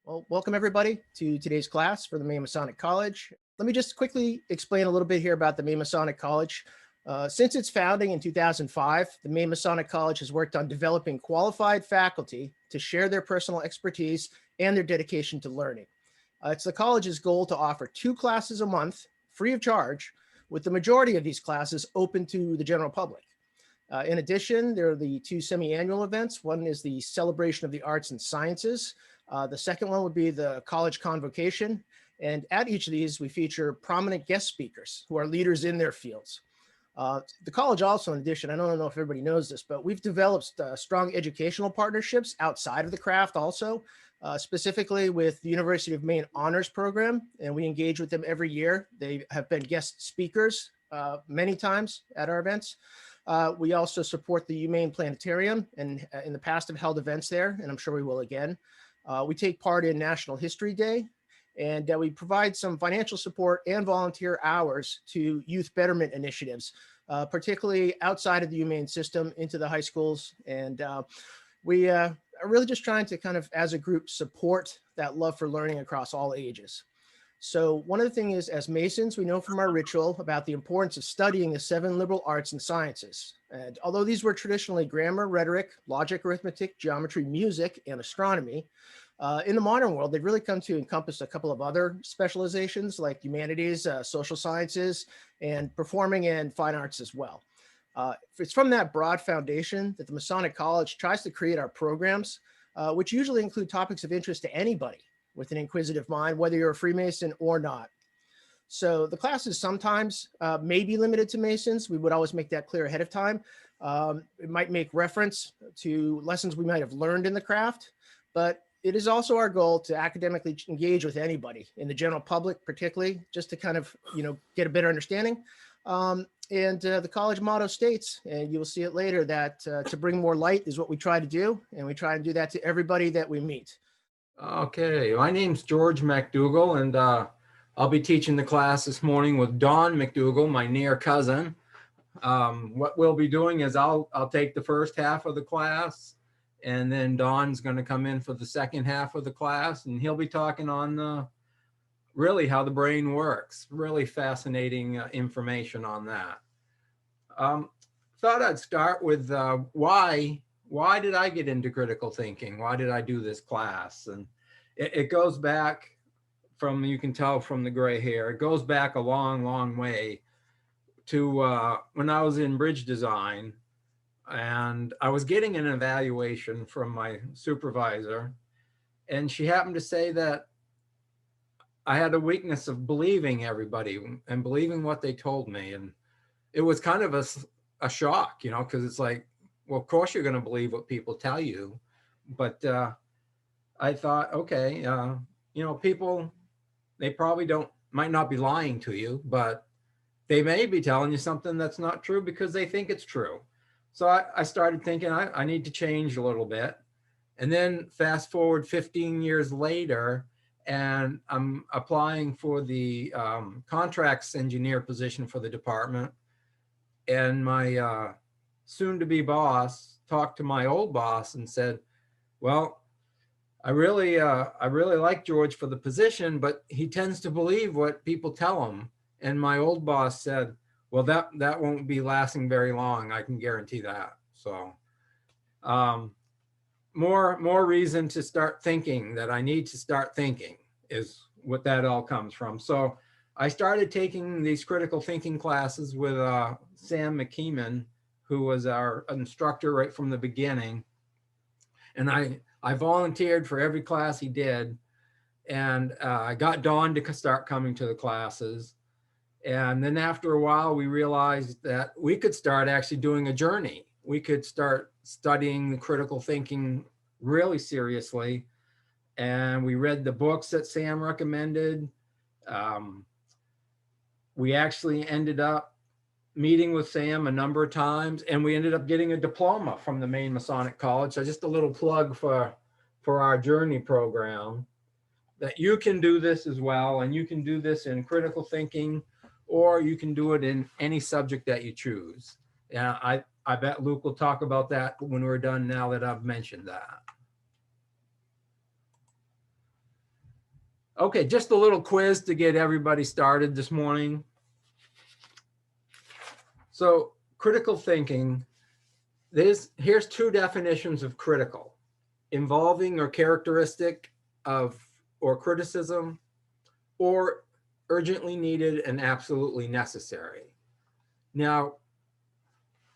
Well, welcome everybody to today's class for the Maine Masonic College. Let me just quickly explain a little bit here about the Maine Masonic College. Since its founding in 2005, the Maine Masonic College has worked on developing qualified faculty to share their personal expertise and their dedication to learning. It's the college's goal to offer 2 classes a month, free of charge, with the majority of these classes open to the general public. In addition, there are the 2 semi-annual events. One is the Celebration of the Arts and Sciences. The second one would be the College Convocation. And at each of these, we feature prominent guest speakers who are leaders in their fields. The college also, in addition, I don't know if everybody knows this, but we've developed strong educational partnerships outside of the craft also, specifically with the University of Maine Honors Program, and we engage with them every year. They have been guest speakers many times at our events. We also support the UMaine Planetarium, and in the past have held events there, and I'm sure we will again. We take part in National History Day, and we provide some financial support and volunteer hours to youth betterment initiatives, particularly outside of the UMaine system into the high schools. And we are really just trying to kind of, as a group, support that love for learning across all ages. So one of the things is, as Masons, we know from our ritual about the importance of studying the 7 liberal arts and sciences. And although these were traditionally grammar, rhetoric, logic, arithmetic, geometry, music, and astronomy, in the modern world, they've really come to encompass a couple of other specializations like humanities, social sciences, and performing and fine arts as well. It's from that broad foundation that the Masonic College tries to create our programs, which usually include topics of interest to anybody with an inquisitive mind, whether you're a Freemason or not. So the classes sometimes may be limited to Masons. We would always make that clear ahead of time. It might make reference to lessons we might have learned in the craft, but it is also our goal to academically engage with anybody in the general public, particularly just to kind of, get a better understanding. The college motto states, and you will see it later, that to bring more light is what we try to do. And we try and do that to everybody that we meet. Okay, my name's George Macdougall, and I'll be teaching the class this morning with Don McDougal, my near cousin. What we'll be doing is I'll take the first half of the class, and then Don's going to come in for the second half of the class, and he'll be talking on really how the brain works. Really fascinating information on that. Thought I'd start with why did I get into critical thinking? Why did I do this class? And it goes back from, you can tell from the gray hair, it goes back a long, long way to when I was in bridge design, and I was getting an evaluation from my supervisor, and she happened to say that I had a weakness of believing everybody and believing what they told me. And it was kind of a shock, because it's like, well, of course you're going to believe what people tell you. But I thought, okay, people, they probably might not be lying to you, but they may be telling you something that's not true because they think it's true. So I started thinking I need to change a little bit. And then fast forward 15 years later, and I'm applying for the contracts engineer position for the department. And my soon-to-be boss talked to my old boss and said, well, I really like George for the position, but he tends to believe what people tell him. And my old boss said, well, that won't be lasting very long. I can guarantee that. So more reason to start thinking that I need to start thinking is what that all comes from. So I started taking these critical thinking classes with Sam McKeeman, who was our instructor right from the beginning. And I volunteered for every class he did. And I got Dawn to start coming to the classes. And then after a while, we realized that we could start actually doing a journey. We could start studying the critical thinking really seriously. And we read the books that Sam recommended. We actually ended up meeting with Sam a number of times, and we ended up getting a diploma from the Maine Masonic College. So just a little plug for our journey program, that you can do this as well. And you can do this in critical thinking, or you can do it in any subject that you choose. Yeah, I bet Luke will talk about that when we're done, now that I've mentioned that. Okay, just a little quiz to get everybody started this morning. So critical thinking, here's two definitions of critical: involving or characteristic of or criticism, or urgently needed and absolutely necessary. Now,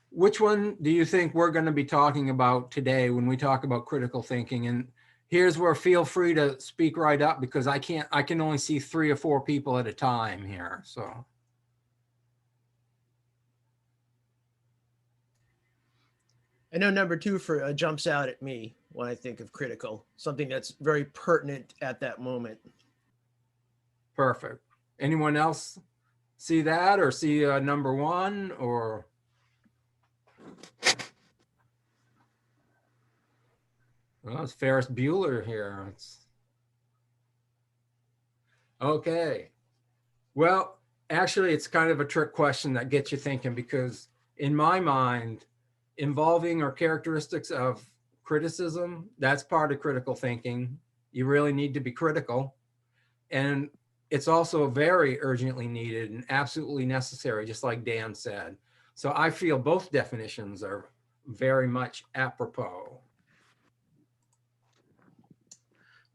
which one do you think we're going to be talking about today when we talk about critical thinking? And here's where feel free to speak right up, because I can only see 3 or 4 people at a time here. So I know number 2 for jumps out at me when I think of critical, something that's very pertinent at that moment. perfect. Anyone else see that or see number 1 or? Well, it's Ferris Bueller here. Okay. Well, actually, it's kind of a trick question that gets you thinking, because in my mind, involving or characteristics of criticism, that's part of critical thinking. You really need to be critical. And it's also very urgently needed and absolutely necessary, just like Dan said. So I feel both definitions are very much apropos.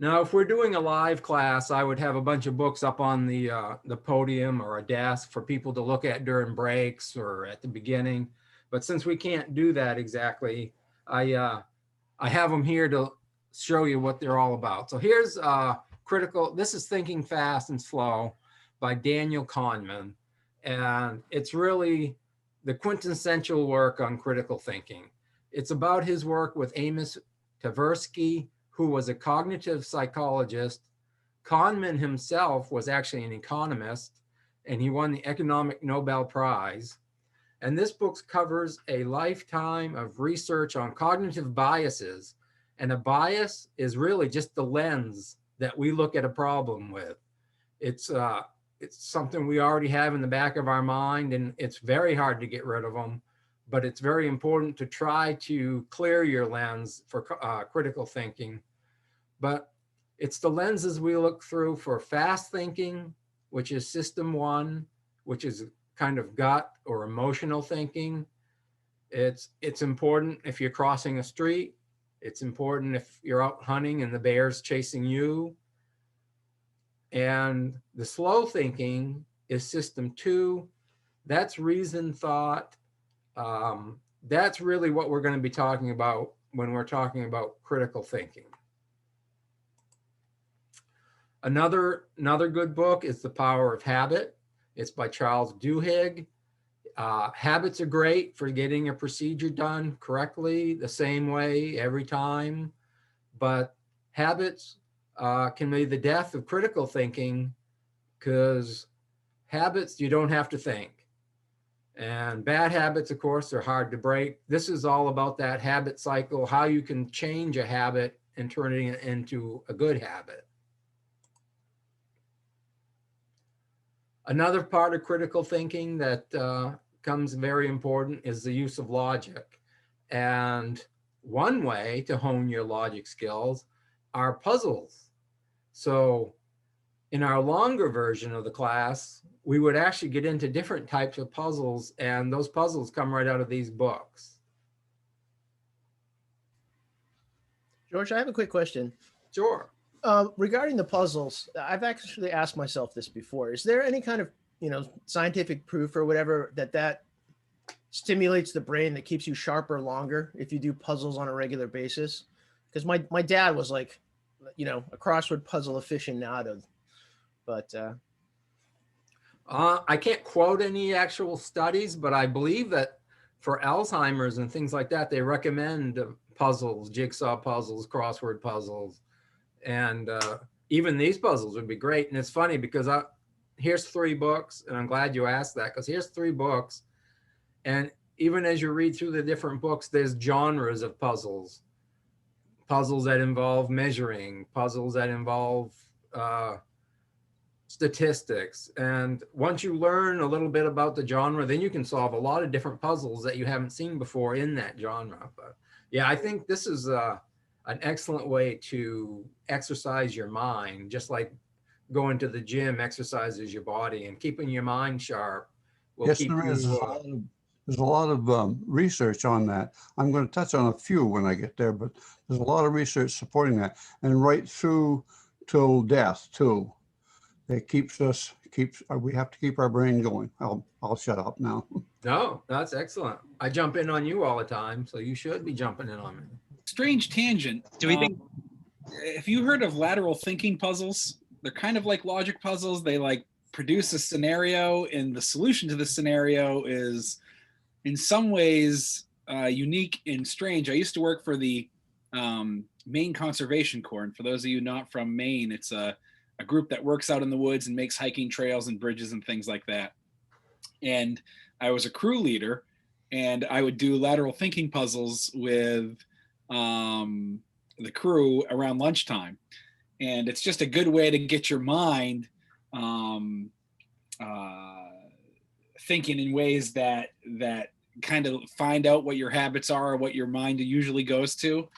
Now, if we're doing a live class, I would have a bunch of books up on the podium or a desk for people to look at during breaks or at the beginning. But since we can't do that exactly, I have them here to show you what they're all about. So here's critical. This is Thinking Fast and Slow by Daniel Kahneman. And it's really the quintessential work on critical thinking. It's about his work with Amos Tversky, who was a cognitive psychologist. Kahneman himself was actually an economist, and he won the Economic Nobel Prize. And this book covers a lifetime of research on cognitive biases. And a bias is really just the lens that we look at a problem with. It's something we already have in the back of our mind, and it's very hard to get rid of them. But it's very important to try to clear your lens for critical thinking. But it's the lenses we look through for fast thinking, which is system 1, which is kind of gut or emotional thinking. It's important if you're crossing a street. It's important if you're out hunting and the bear's chasing you. And the slow thinking is system 2. That's reason, thought. That's really what we're going to be talking about when we're talking about critical thinking. Another good book is The Power of Habit. It's by Charles Duhigg. Habits are great for getting a procedure done correctly, the same way every time. But habits can be the death of critical thinking, because habits, you don't have to think. And bad habits, of course, are hard to break. This is all about that habit cycle, how you can change a habit and turn it into a good habit. Another part of critical thinking that comes very important is the use of logic. And one way to hone your logic skills are puzzles. So in our longer version of the class, we would actually get into different types of puzzles, and those puzzles come right out of these books. George, I have a quick question. Sure. Regarding the puzzles, I've actually asked myself this before. Is there any kind of, scientific proof or whatever that stimulates the brain, that keeps you sharper longer if you do puzzles on a regular basis? Because my dad was like, a crossword puzzle aficionado, but I can't quote any actual studies, but I believe that for Alzheimer's and things like that, they recommend puzzles, jigsaw puzzles, crossword puzzles. And even these puzzles would be great. And it's funny because here's 3 books, and I'm glad you asked that, because here's 3 books. And even as you read through the different books, there's genres of puzzles. Puzzles that involve measuring, puzzles that involve statistics. And once you learn a little bit about the genre, then you can solve a lot of different puzzles that you haven't seen before in that genre. But yeah, I think this is an excellent way to exercise your mind, just like going to the gym exercises your body, and keeping your mind sharp will Yes, keep there is. you. There's a lot of research on that. I'm going to touch on a few when I get there, but there's a lot of research supporting that, and right through till death too. It we have to keep our brain going. I'll shut up now. No, that's excellent. I jump in on you all the time, so you should be jumping in on me. Strange tangent. Do we think Have you heard of lateral thinking puzzles? They're kind of like logic puzzles. They like produce a scenario, and the solution to the scenario is in some ways unique and strange. I used to work for the Maine Conservation Corps, and for those of you not from Maine, it's a group that works out in the woods and makes hiking trails and bridges and things like that. And I was a crew leader, and I would do lateral thinking puzzles with the crew around lunchtime. And it's just a good way to get your mind thinking in ways that kind of find out what your habits are or what your mind usually goes to.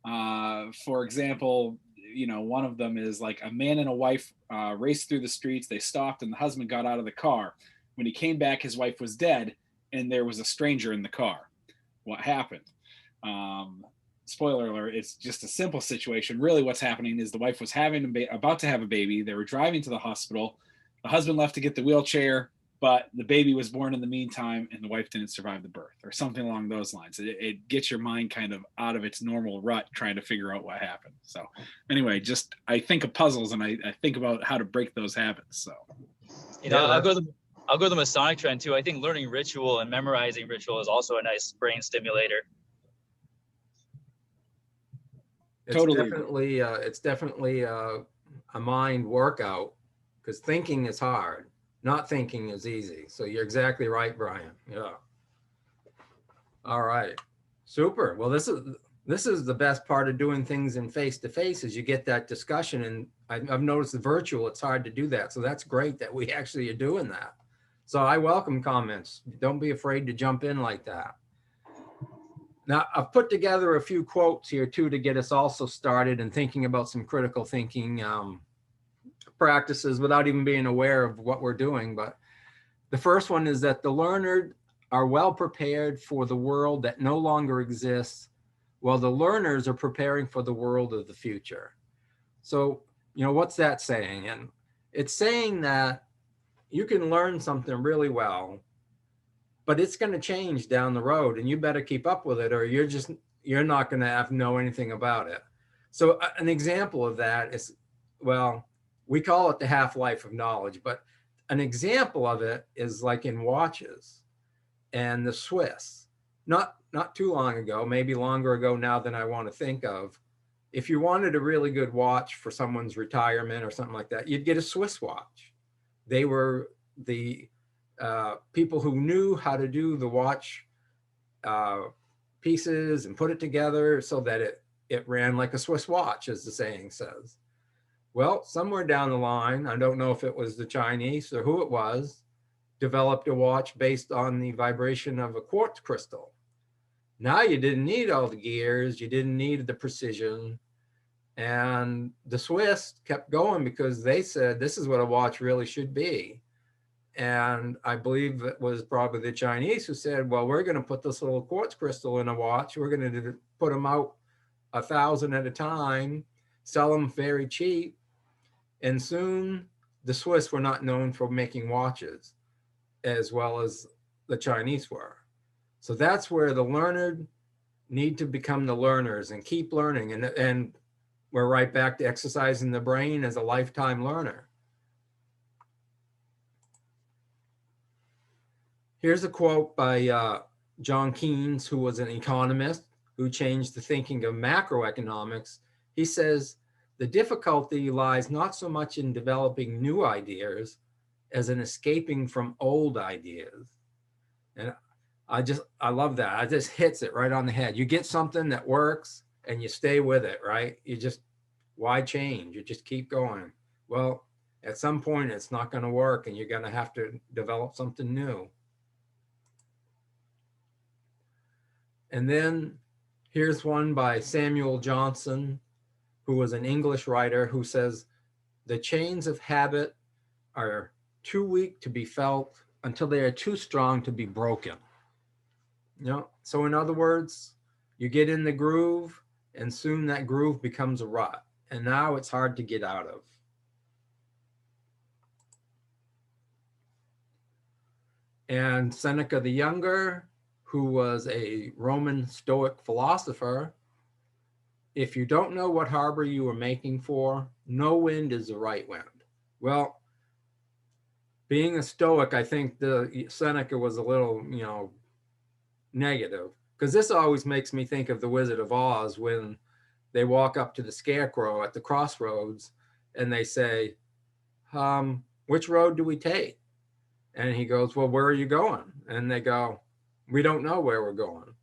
For example, one of them is like a man and a wife raced through the streets. They stopped, and the husband got out of the car. When he came back, his wife was dead, and there was a stranger in the car. What happened? Spoiler alert, it's just a simple situation. Really what's happening is the wife was about to have a baby. They were driving to the hospital. The husband left to get the wheelchair, but the baby was born in the meantime, and the wife didn't survive the birth, or something along those lines. It gets your mind kind of out of its normal rut trying to figure out what happened. So anyway, just I think of puzzles, and I think about how to break those habits. So I'll go the Masonic trend too. I think learning ritual and memorizing ritual is also a nice brain stimulator. It's definitely a mind workout, because thinking is hard. Not thinking is easy. So you're exactly right, Brian. Yeah. All right. Super. Well, this is the best part of doing things in face-to-face, is you get that discussion. And I've noticed the virtual, it's hard to do that. So that's great that we actually are doing that. So I welcome comments. Don't be afraid to jump in like that. Now, I've put together a few quotes here too to get us also started and thinking about some critical thinking practices without even being aware of what we're doing. But the first one is that the learned are well prepared for the world that no longer exists, while the learners are preparing for the world of the future. So, what's that saying? And it's saying that you can learn something really well, but it's going to change down the road, and you better keep up with it, or you're not going to know anything about it. So an example of that is, well, we call it the half-life of knowledge, but an example of it is like in watches and the Swiss. Not too long ago, maybe longer ago now than I want to think of, if you wanted a really good watch for someone's retirement or something like that, you'd get a Swiss watch. They were the people who knew how to do the watch pieces and put it together so that it ran like a Swiss watch, as the saying says. Well, somewhere down the line, I don't know if it was the Chinese or who it was, developed a watch based on the vibration of a quartz crystal. Now you didn't need all the gears, you didn't need the precision. And the Swiss kept going because they said, this is what a watch really should be. And I believe it was probably the Chinese who said, well, we're going to put this little quartz crystal in a watch. We're going to put them out 1,000 at a time, sell them very cheap. And soon the Swiss were not known for making watches as well as the Chinese were. So that's where the learned need to become the learners and keep learning. And we're right back to exercising the brain as a lifetime learner. Here's a quote by John Keynes, who was an economist who changed the thinking of macroeconomics. He says, the difficulty lies not so much in developing new ideas as in escaping from old ideas. And I love that. It just hits it right on the head. You get something that works and you stay with it, right? Why change? You just keep going. Well, at some point it's not going to work and you're going to have to develop something new. And then here's one by Samuel Johnson, who was an English writer, who says, the chains of habit are too weak to be felt until they are too strong to be broken. You know, so in other words, you get in the groove and soon that groove becomes a rut. And now it's hard to get out of. And Seneca the Younger, who was a Roman Stoic philosopher, if you don't know what harbor you are making for, no wind is the right wind. Well, being a Stoic, I think the Seneca was a little, you know, negative, because this always makes me think of the Wizard of Oz when they walk up to the scarecrow at the crossroads and they say, which road do we take? And he goes, well, where are you going? And they go, we don't know where we're going.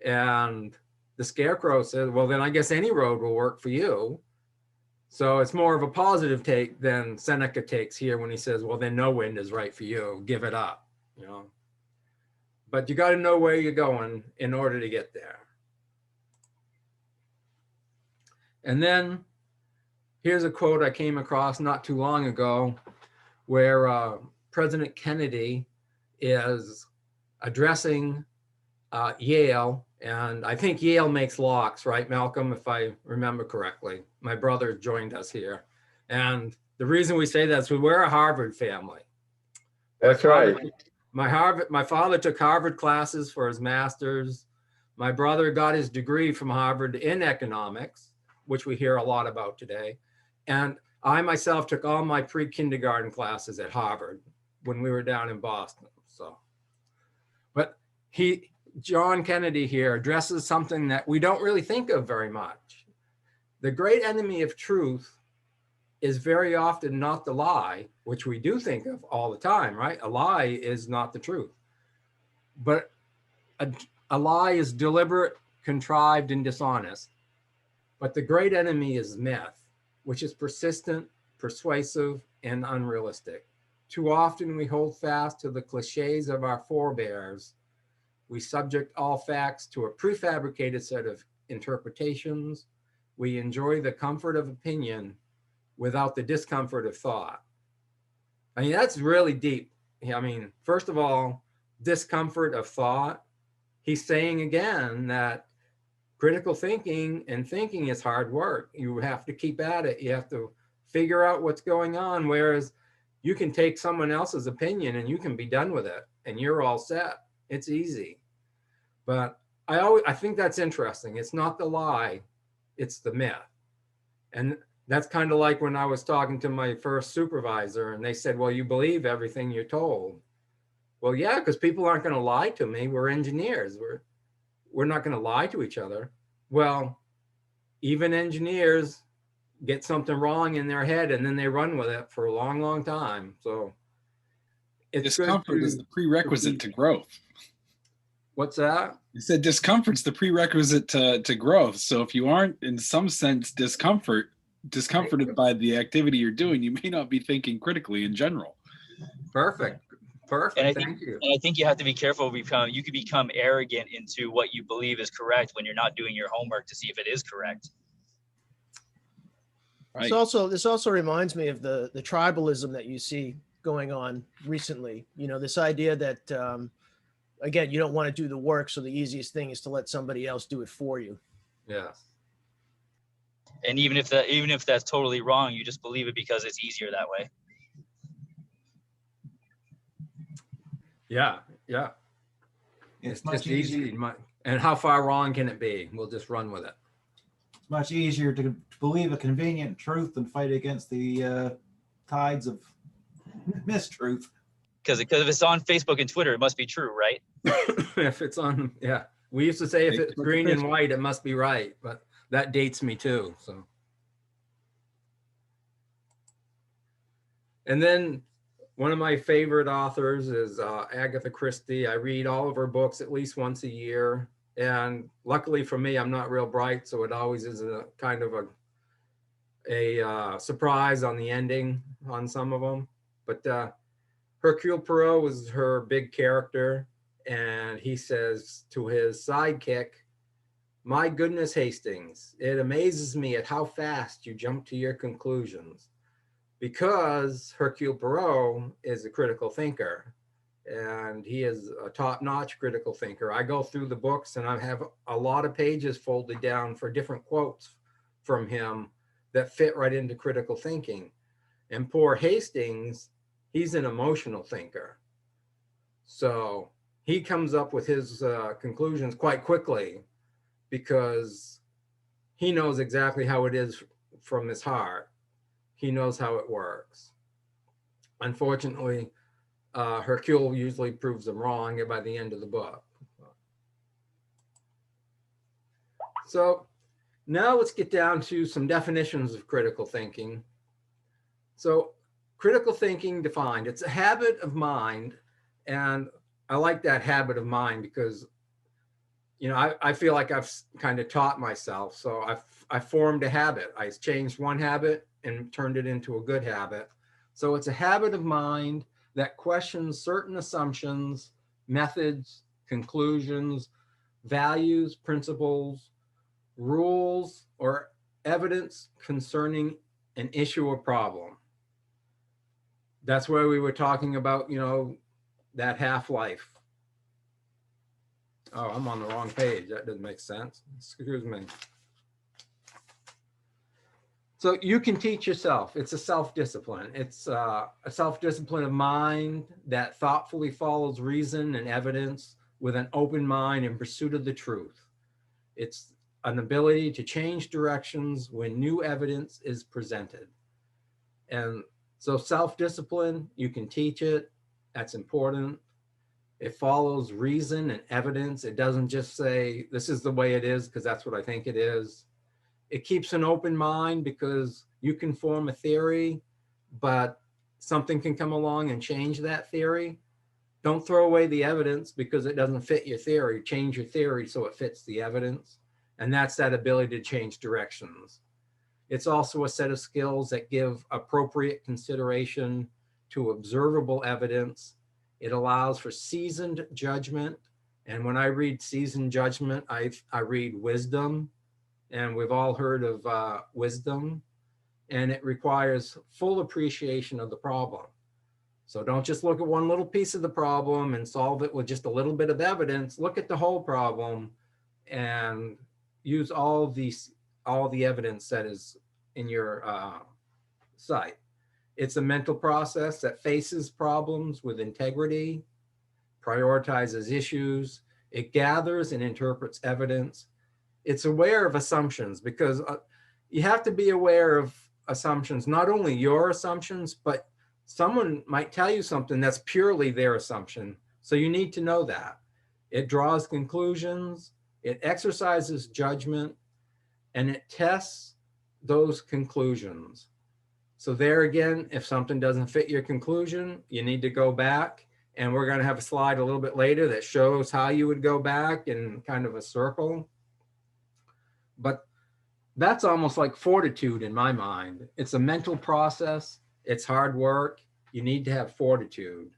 And the scarecrow says, well, then I guess any road will work for you. So it's more of a positive take than Seneca takes here when he says, well, then no wind is right for you. Give it up, you know. But you got to know where you're going in order to get there. And then here's a quote I came across not too long ago where President Kennedy is addressing Yale. And I think Yale makes locks, right, Malcolm, if I remember correctly. My brother joined us here. And the reason we say that is we're a Harvard family. That's right. My father took Harvard classes for his master's. My brother got his degree from Harvard in economics, which we hear a lot about today. And I myself took all my pre-kindergarten classes at Harvard when we were down in Boston. So, but John Kennedy here addresses something that we don't really think of very much. The great enemy of truth is very often not the lie, which we do think of all the time, right? A lie is not the truth. But a lie is deliberate, contrived, and dishonest. But the great enemy is myth, which is persistent, persuasive, and unrealistic. Too often we hold fast to the cliches of our forebears. We subject all facts to a prefabricated set of interpretations. We enjoy the comfort of opinion without the discomfort of thought. I mean, that's really deep. I mean, first of all, discomfort of thought. He's saying again that critical thinking and thinking is hard work. You have to keep at it. You have to figure out what's going on. Whereas you can take someone else's opinion and you can be done with it and you're all set. It's easy. But I think that's interesting. It's not the lie, it's the myth. And that's kind of like when I was talking to my first supervisor and they said, well, you believe everything you're told. Well, yeah, because people aren't going to lie to me. We're engineers. We're not going to lie to each other. Well, even engineers get something wrong in their head and then they run with it for a long, long time. So it's discomfort is the prerequisite to growth. What's that? You said discomfort's the prerequisite to growth. So if you aren't in some sense discomforted by the activity you're doing, you may not be thinking critically in general. Perfect. And Thank you. And I think you have to be careful. You could become arrogant into what you believe is correct when you're not doing your homework to see if it is correct. Right. This also reminds me of the tribalism that you see going on recently. You know, this idea that, again, you don't want to do the work. So the easiest thing is to let somebody else do it for you. Yes. And even if that's totally wrong, you just believe it because it's easier that way. Yeah. It's just much easier. easy. And how far wrong can it be? We'll just run with it. It's much easier to believe a convenient truth than fight against the tides of mistruth. Because if it's on Facebook and Twitter, it must be true, right? If it's on, yeah. We used to say if it's green and white, it must be right, but that dates me too. So, and then one of my favorite authors is Agatha Christie. I read all of her books at least once a year. And luckily for me, I'm not real bright, so it always is a kind of a surprise on the ending on some of them. But Hercule Poirot was her big character, and he says to his sidekick, "My goodness, Hastings, it amazes me at how fast you jump to your conclusions. because Hercule Poirot is a critical thinker, and he is a top-notch critical thinker. I go through the books and I have a lot of pages folded down for different quotes from him that fit right into critical thinking. And poor Hastings, he's an emotional thinker. So he comes up with his conclusions quite quickly because he knows exactly how it is from his heart. He knows how it works. Unfortunately, Hercule usually proves them wrong by the end of the book. So now let's get down to some definitions of critical thinking. So critical thinking defined, it's a habit of mind. And I like that habit of mind because, you know, I feel like I've kind of taught myself. So I formed a habit. I changed one habit and turned it into a good habit. So it's a habit of mind that questions certain assumptions, methods, conclusions, values, principles, rules, or evidence concerning an issue or problem. That's where we were talking about, you know, that half-life. Oh, I'm on the wrong page. That doesn't make sense. Excuse me. So you can teach yourself. It's a self-discipline. It's a self-discipline of mind that thoughtfully follows reason and evidence with an open mind in pursuit of the truth. It's an ability to change directions when new evidence is presented. And so self-discipline, you can teach it. That's important. It follows reason and evidence. It doesn't just say, this is the way it is because that's what I think it is. It keeps an open mind because you can form a theory, but something can come along and change that theory. Don't throw away the evidence because it doesn't fit your theory. Change your theory so it fits the evidence. And that's that ability to change directions. It's also a set of skills that give appropriate consideration to observable evidence. It allows for seasoned judgment. And when I read seasoned judgment, I read wisdom. And we've all heard of wisdom. And it requires full appreciation of the problem. So don't just look at one little piece of the problem and solve it with just a little bit of evidence. Look at the whole problem and use all the evidence that is in your sight. It's a mental process that faces problems with integrity, prioritizes issues. It gathers and interprets evidence. It's aware of assumptions because you have to be aware of assumptions, not only your assumptions, but someone might tell you something that's purely their assumption. So you need to know that. It draws conclusions, it exercises judgment, and it tests those conclusions. So there again, if something doesn't fit your conclusion, you need to go back. And we're going to have a slide a little bit later that shows how you would go back in kind of a circle. But that's almost like fortitude in my mind. It's a mental process. It's hard work. You need to have fortitude.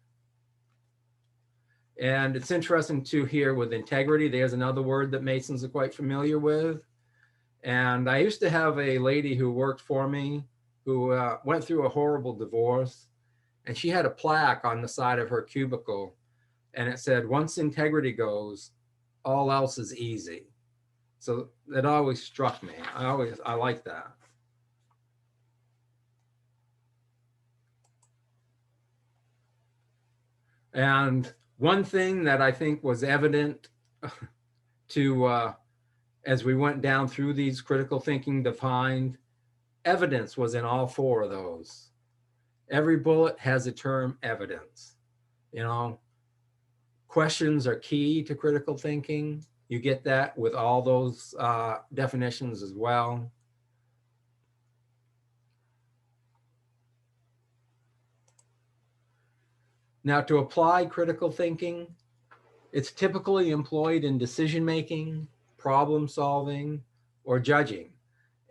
And it's interesting to hear with integrity. There's another word that Masons are quite familiar with. And I used to have a lady who worked for me who went through a horrible divorce. And she had a plaque on the side of her cubicle. And it said, once integrity goes, all else is easy. So that always struck me. I like that. And one thing that I think was evident to, as we went down through these critical thinking defined, evidence was in all four of those. Every bullet has a term evidence. You know, questions are key to critical thinking. You get that with all those definitions as well. Now, to apply critical thinking, it's typically employed in decision-making, problem solving, or judging.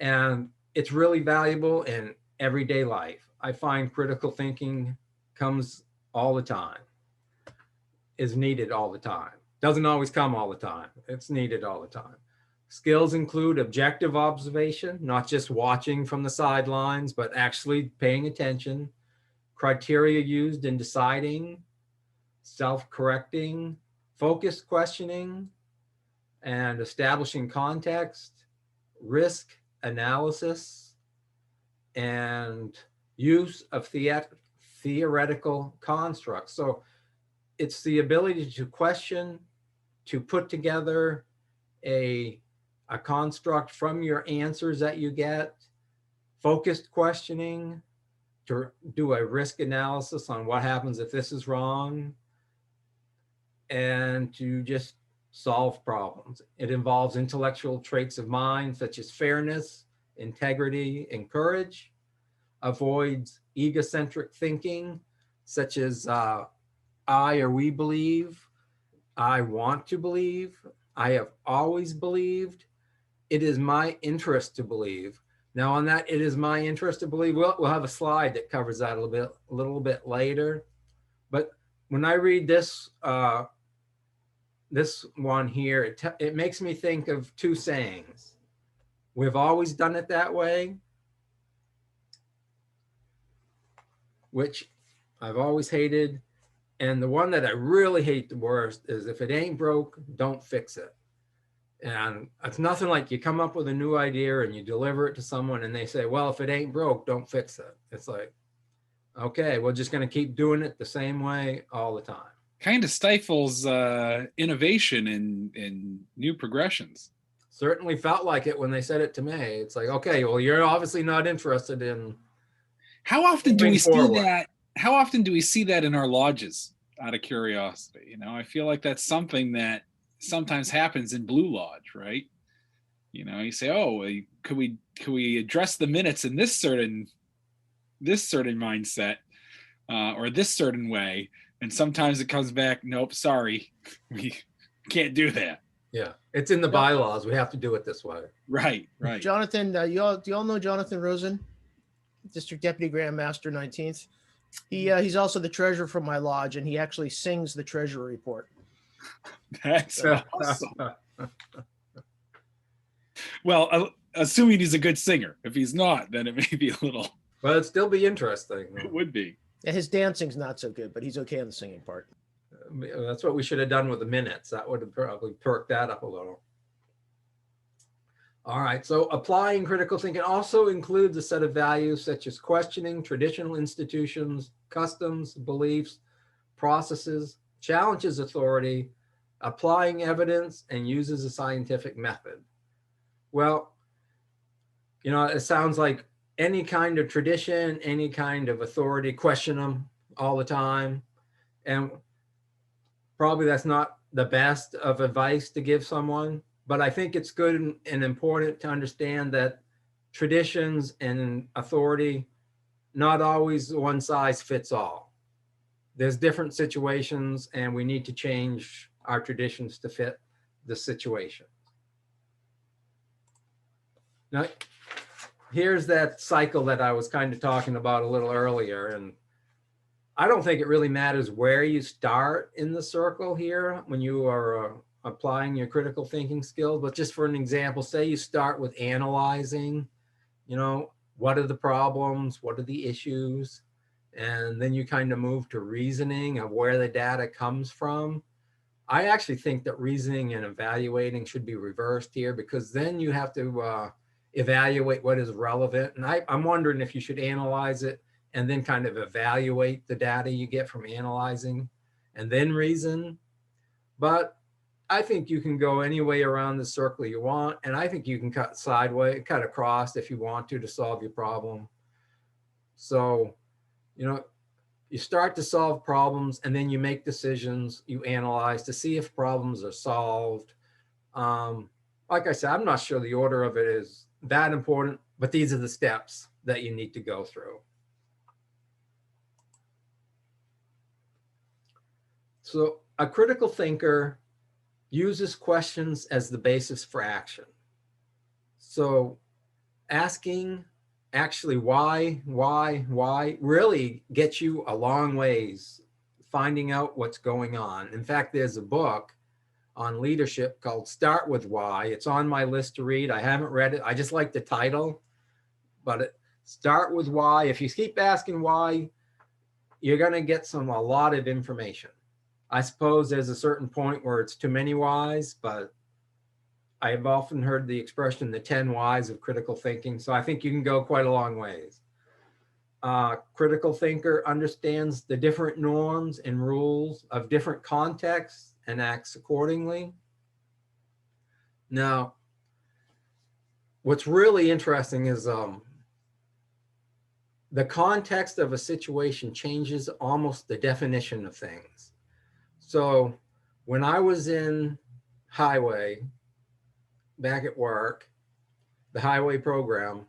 And it's really valuable in everyday life. I find critical thinking comes all the time, is needed all the time. Doesn't always come all the time. It's needed all the time. Skills include objective observation, not just watching from the sidelines, but actually paying attention. Criteria used in deciding, self-correcting, focused questioning, and establishing context, risk analysis, and use of theoretical constructs. So it's the ability to question, to put together a construct from your answers that you get, focused questioning, to do a risk analysis on what happens if this is wrong, and to just solve problems. It involves intellectual traits of mind such as fairness, integrity, and courage. Avoids egocentric thinking such as I or we believe, I want to believe, I have always believed, it is my interest to believe. Now on that, it is my interest to believe, we'll have a slide that covers that a little bit later. But when I read this, this one here, it makes me think of two sayings. We've always done it that way, which I've always hated. And the one that I really hate the worst is if it ain't broke, don't fix it. And it's nothing like you come up with a new idea and you deliver it to someone and they say, well, if it ain't broke, don't fix it. It's like, okay, we're just going to keep doing it the same way all the time. Kind of stifles innovation and new progressions. Certainly felt like it when they said it to me. It's like, okay, well, you're obviously not interested in. How often do we see forward. that? How often do we see that in our lodges? Out of curiosity, you know, I feel like that's something that sometimes happens in Blue Lodge, right? You know, you say, oh, could we address the minutes in this certain mindset or this certain way? And sometimes it comes back, nope, sorry, we can't do that. Yeah, it's in the bylaws. We have to do it this way. Right. Jonathan, do you all know Jonathan Rosen, District Deputy Grand Master 19th? He's also the treasurer for my lodge, and he actually sings the treasurer report. That's awesome. Well, assuming he's a good singer. If he's not, then it may be a little. But it'd still be interesting. It would be. Yeah, his dancing's not so good, but he's okay on the singing part. That's what we should have done with the minutes. That would have probably perked that up a little. All right, so applying critical thinking also includes a set of values such as questioning traditional institutions, customs, beliefs, processes, challenges authority, applying evidence, and uses a scientific method. Well, you know, it sounds like any kind of tradition, any kind of authority, question them all the time. And probably that's not the best of advice to give someone. But I think it's good and important to understand that traditions and authority, not always one size fits all. There's different situations and we need to change our traditions to fit the situation. Now, here's that cycle that I was kind of talking about a little earlier. And I don't think it really matters where you start in the circle here when you are applying your critical thinking skills, but just for an example, say you start with analyzing, you know, what are the problems, what are the issues, and then you kind of move to reasoning of where the data comes from. I actually think that reasoning and evaluating should be reversed here, because then you have to evaluate what is relevant. And I'm wondering if you should analyze it and then kind of evaluate the data you get from analyzing and then reason. But I think you can go any way around the circle you want. And I think you can cut sideways, cut across if you want to solve your problem. So, you know, you start to solve problems and then you make decisions, you analyze to see if problems are solved. Like I said, I'm not sure the order of it is that important, but these are the steps that you need to go through. So a critical thinker uses questions as the basis for action. So asking actually why really gets you a long ways finding out what's going on. In fact, there's a book on leadership called Start With Why. It's on my list to read. I haven't read it. I just like the title, but Start With Why. If you keep asking why, you're going to get a lot of information. I suppose there's a certain point where it's too many whys, but I've often heard the expression, the 10 whys of critical thinking. So I think you can go quite a long ways. Critical thinker understands the different norms and rules of different contexts and acts accordingly. Now, what's really interesting is the context of a situation changes almost the definition of things. So when I was in highway, back at work, the highway program,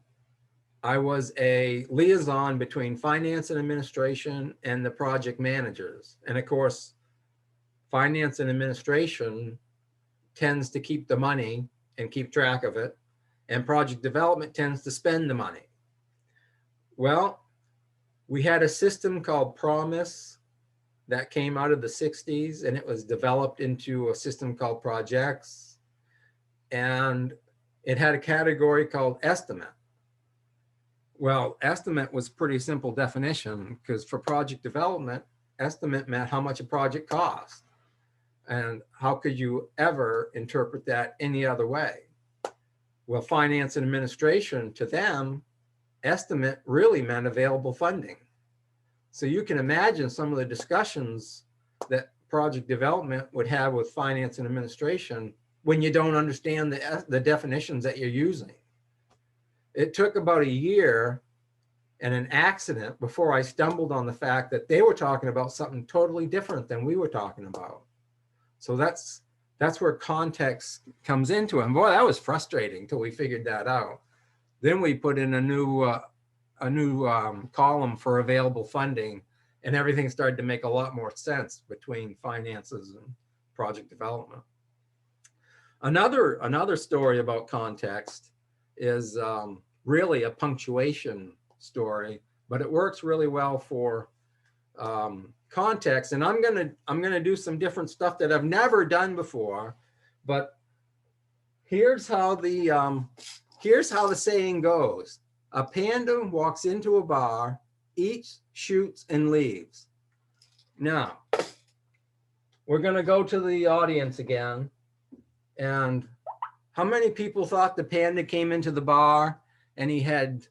I was a liaison between finance and administration and the project managers. And of course, finance and administration tends to keep the money and keep track of it, and project development tends to spend the money. Well, we had a system called Promise that came out of the 60s, and it was developed into a system called Projects, and it had a category called Estimate. Well, estimate was pretty simple definition, because for project development, estimate meant how much a project cost. And how could you ever interpret that any other way? Well, finance and administration, to them, estimate really meant available funding. So you can imagine some of the discussions that project development would have with finance and administration when you don't understand the definitions that you're using. It took about a year and an accident before I stumbled on the fact that they were talking about something totally different than we were talking about. So that's where context comes into it. And boy, that was frustrating until we figured that out. Then we put in a new column for available funding, and everything started to make a lot more sense between finances and project development. Another story about context is really a punctuation story, but it works really well for context. And I'm gonna do some different stuff that I've never done before, but here's how the saying goes. A panda walks into a bar, eats, shoots, and leaves. Now, we're gonna go to the audience again. And how many people thought the panda came into the bar and he had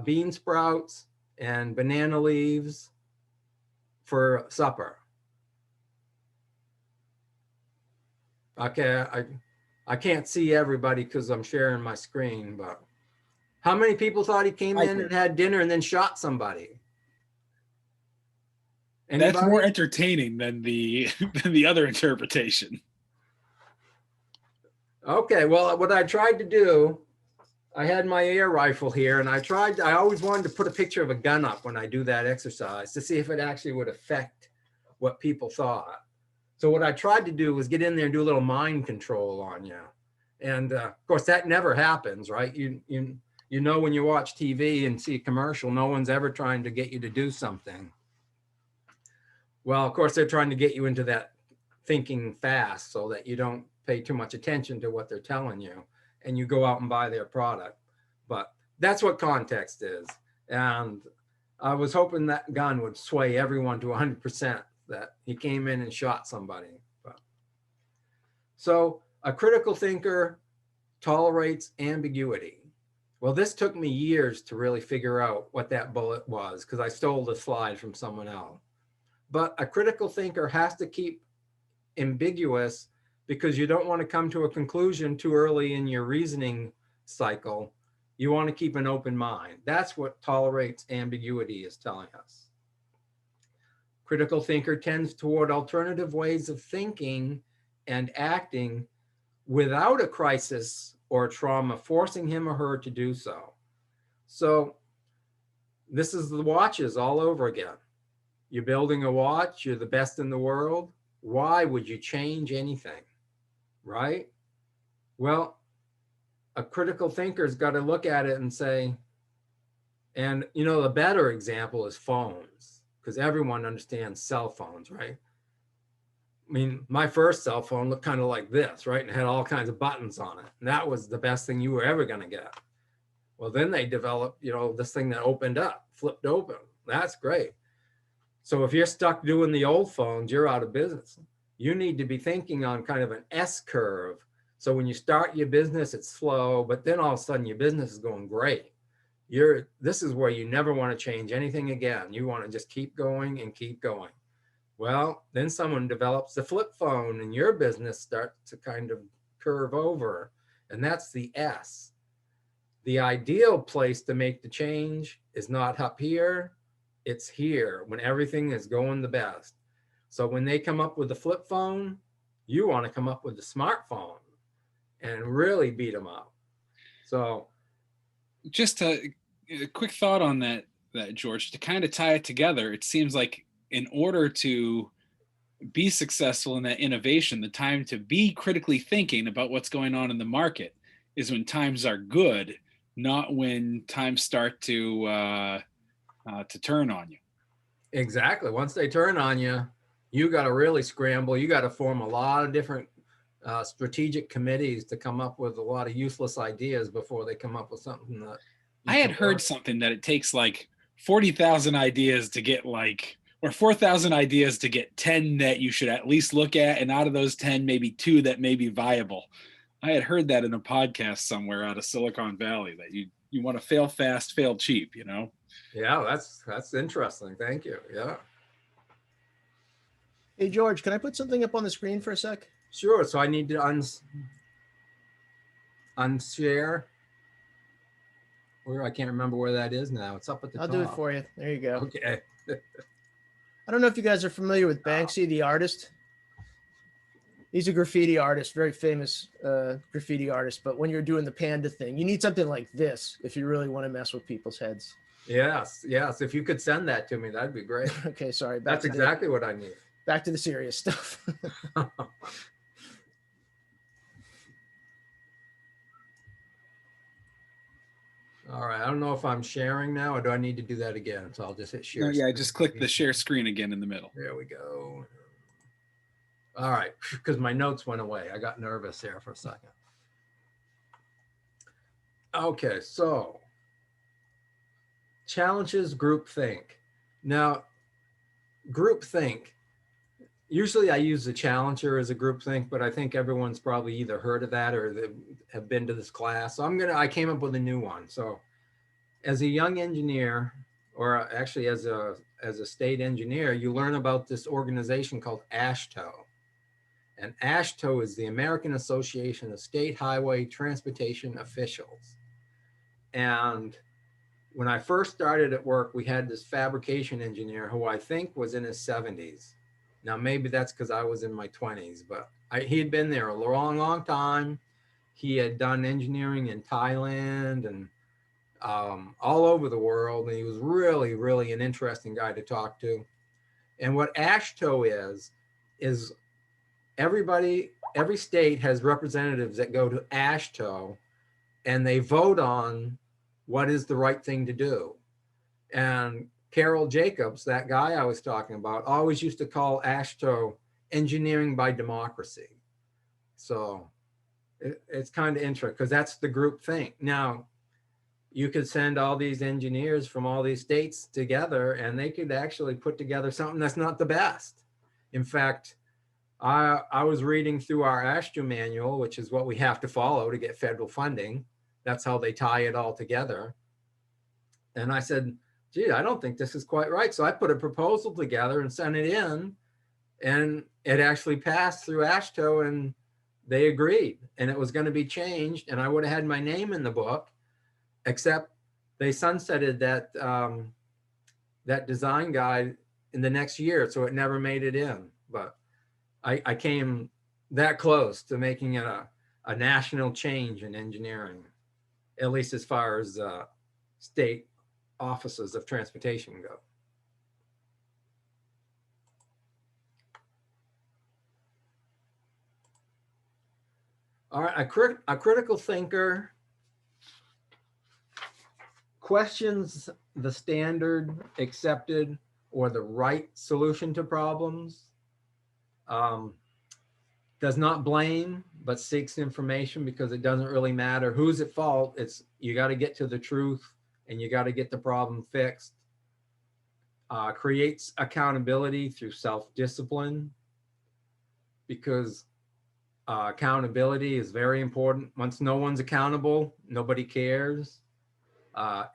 bean sprouts and banana leaves for supper? Okay, I can't see everybody because I'm sharing my screen, but how many people thought he came in and had dinner and then shot somebody? Anybody? That's more entertaining than the other interpretation. Okay, well, what I tried to do, I had my air rifle here, and I always wanted to put a picture of a gun up when I do that exercise to see if it actually would affect what people thought. So what I tried to do was get in there and do a little mind control on you. And of course, that never happens, right? You know, when you watch TV and see a commercial, no one's ever trying to get you to do something. Well, of course, they're trying to get you into that thinking fast so that you don't pay too much attention to what they're telling you and you go out and buy their product. But that's what context is. And I was hoping that gun would sway everyone to 100% that he came in and shot somebody. But, so a critical thinker tolerates ambiguity. Well, this took me years to really figure out what that bullet was because I stole the slide from someone else. But a critical thinker has to keep ambiguous because you don't want to come to a conclusion too early in your reasoning cycle. You want to keep an open mind. That's what tolerates ambiguity is telling us. Critical thinker tends toward alternative ways of thinking and acting without a crisis or trauma forcing him or her to do so. So this is the watches all over again. You're building a watch, you're the best in the world. Why would you change anything, right? Well, a critical thinker's got to look at it and say, and you know, the better example is phones, because everyone understands cell phones, right? I mean, my first cell phone looked kind of like this, right? And had all kinds of buttons on it. And that was the best thing you were ever going to get. Well, then they developed, this thing that opened up, flipped open. That's great. So if you're stuck doing the old phones, you're out of business. You need to be thinking on kind of an S curve. So when you start your business, it's slow, but then all of a sudden your business is going great. This is where you never want to change anything again. You want to just keep going and keep going. Well, then someone develops the flip phone and your business starts to kind of curve over. And that's the S. The ideal place to make the change is not up here, it's here when everything is going the best. So when they come up with the flip phone, you want to come up with the smartphone and really beat them up. So just a quick thought on that, George, to kind of tie it together, it seems like in order to be successful in that innovation, the time to be critically thinking about what's going on in the market is when times are good, not when times start to turn on you. exactly. Once they turn on you, you got to really scramble. You got to form a lot of different strategic committees to come up with a lot of useless ideas before they come up with something that I had heard something that it takes like 40,000 ideas to get or 4,000 ideas to get 10 that you should at least look at. And out of those 10, maybe 2 that may be viable. I had heard that in a podcast somewhere out of Silicon Valley, that you want to fail fast, fail cheap, Yeah, that's interesting. Thank you. Yeah. Hey, George, can I put something up on the screen for a sec? Sure. So I need to unshare. I can't remember where that is now. It's up at the top. I'll do it for you. There you go. Okay. I don't know if you guys are familiar with Banksy, the artist. He's a graffiti artist, very famous graffiti artist. But when you're doing the panda thing, you need something like this if you really want to mess with people's heads. Yes. If you could send that to me, that'd be great. Okay, sorry. That's exactly what I need. Back to the serious stuff. All right. I don't know if I'm sharing now, or do I need to do that again? So I'll just hit share. Yeah, just click the share screen again in the middle. There we go. All right, because my notes went away. I got nervous there for a second. Okay, so challenges groupthink. Now, groupthink, usually I use the challenger as a groupthink, but I think everyone's probably either heard of that or they have been to this class. So I came up with a new one. So as a young engineer, or actually as a state engineer, you learn about this organization called AASHTO. And AASHTO is the American Association of State Highway Transportation Officials. And when I first started at work, we had this fabrication engineer who I think was in his 70s. Now, maybe that's because I was in my 20s, but he had been there a long, long time. He had done engineering in Thailand and all over the world. And he was really, really an interesting guy to talk to. And what AASHTO is every state has representatives that go to AASHTO and they vote on what is the right thing to do. And Carol Jacobs, that guy I was talking about, always used to call AASHTO engineering by democracy. So it's kind of interesting because that's the group thing. Now, you could send all these engineers from all these states together and they could actually put together something that's not the best. In fact, I was reading through our AASHTO manual, which is what we have to follow to get federal funding. That's how they tie it all together. And I said, gee, I don't think this is quite right. So I put a proposal together and sent it in, and it actually passed through AASHTO and they agreed, and it was going to be changed. And I would have had my name in the book, except they sunsetted that design guide in the next year. So it never made it in, but I came that close to making it a national change in engineering, at least as far as state offices of transportation go. All right, a critical thinker questions the standard, accepted, or the right solution to problems. Does not blame, but seeks information because it doesn't really matter who's at fault. It's you got to get to the truth and you got to get the problem fixed. Creates accountability through self-discipline because accountability is very important. Once no one's accountable, nobody cares.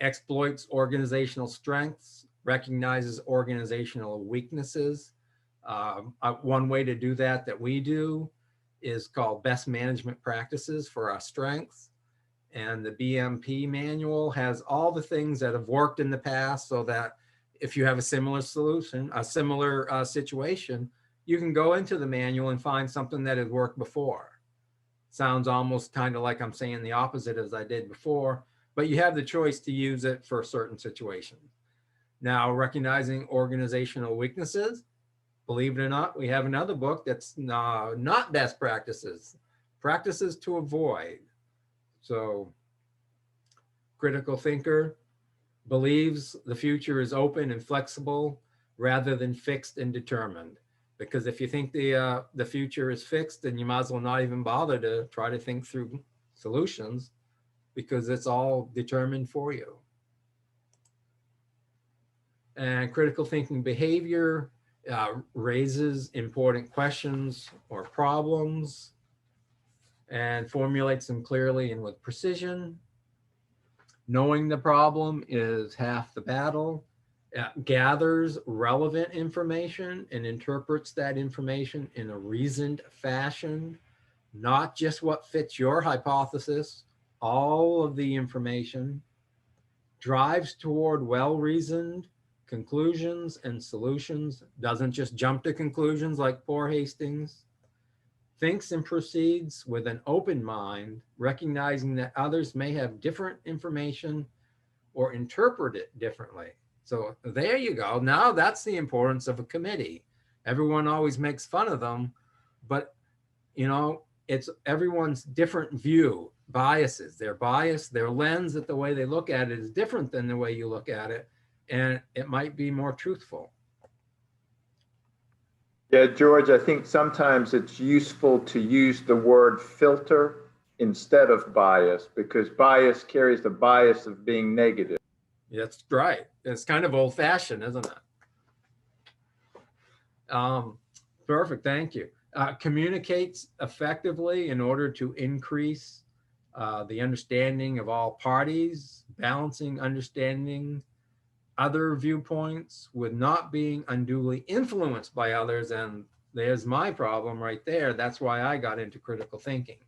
Exploits organizational strengths, recognizes organizational weaknesses. One way to do that we do is called best management practices for our strengths. And the BMP manual has all the things that have worked in the past so that if you have a similar solution, a similar situation, you can go into the manual and find something that has worked before. Sounds almost kind of like I'm saying the opposite as I did before, but you have the choice to use it for certain situations. Now, recognizing organizational weaknesses, believe it or not, we have another book that's not best practices, practices to avoid. So, critical thinker believes the future is open and flexible rather than fixed and determined. Because if you think the future is fixed, then you might as well not even bother to try to think through solutions because it's all determined for you. And critical thinking behavior raises important questions or problems and formulates them clearly and with precision. Knowing the problem is half the battle. Gathers relevant information and interprets that information in a reasoned fashion, not just what fits your hypothesis, all of the information. Drives toward well-reasoned conclusions and solutions, doesn't just jump to conclusions like poor Hastings. Thinks and proceeds with an open mind, recognizing that others may have different information or interpret it differently. So there you go. Now that's the importance of a committee. Everyone always makes fun of them, but you know, it's everyone's different view, biases. Their bias, their lens at the way they look at it is different than the way you look at it, and it might be more truthful. Yeah, George, I think sometimes it's useful to use the word filter instead of bias because bias carries the bias of being negative. That's right. It's kind of old-fashioned, isn't it? Perfect, thank you. Communicates effectively in order to increase the understanding of all parties, balancing understanding other viewpoints with not being unduly influenced by others. And there's my problem right there. That's why I got into critical thinking.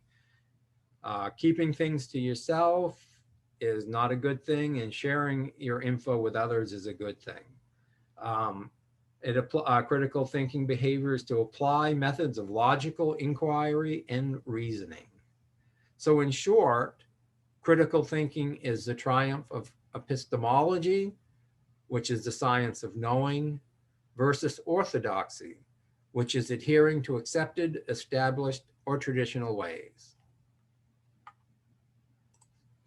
Keeping things to yourself is not a good thing, and sharing your info with others is a good thing. Critical thinking behavior is to apply methods of logical inquiry and reasoning. So in short, critical thinking is the triumph of epistemology, which is the science of knowing, versus orthodoxy, which is adhering to accepted, established, or traditional ways.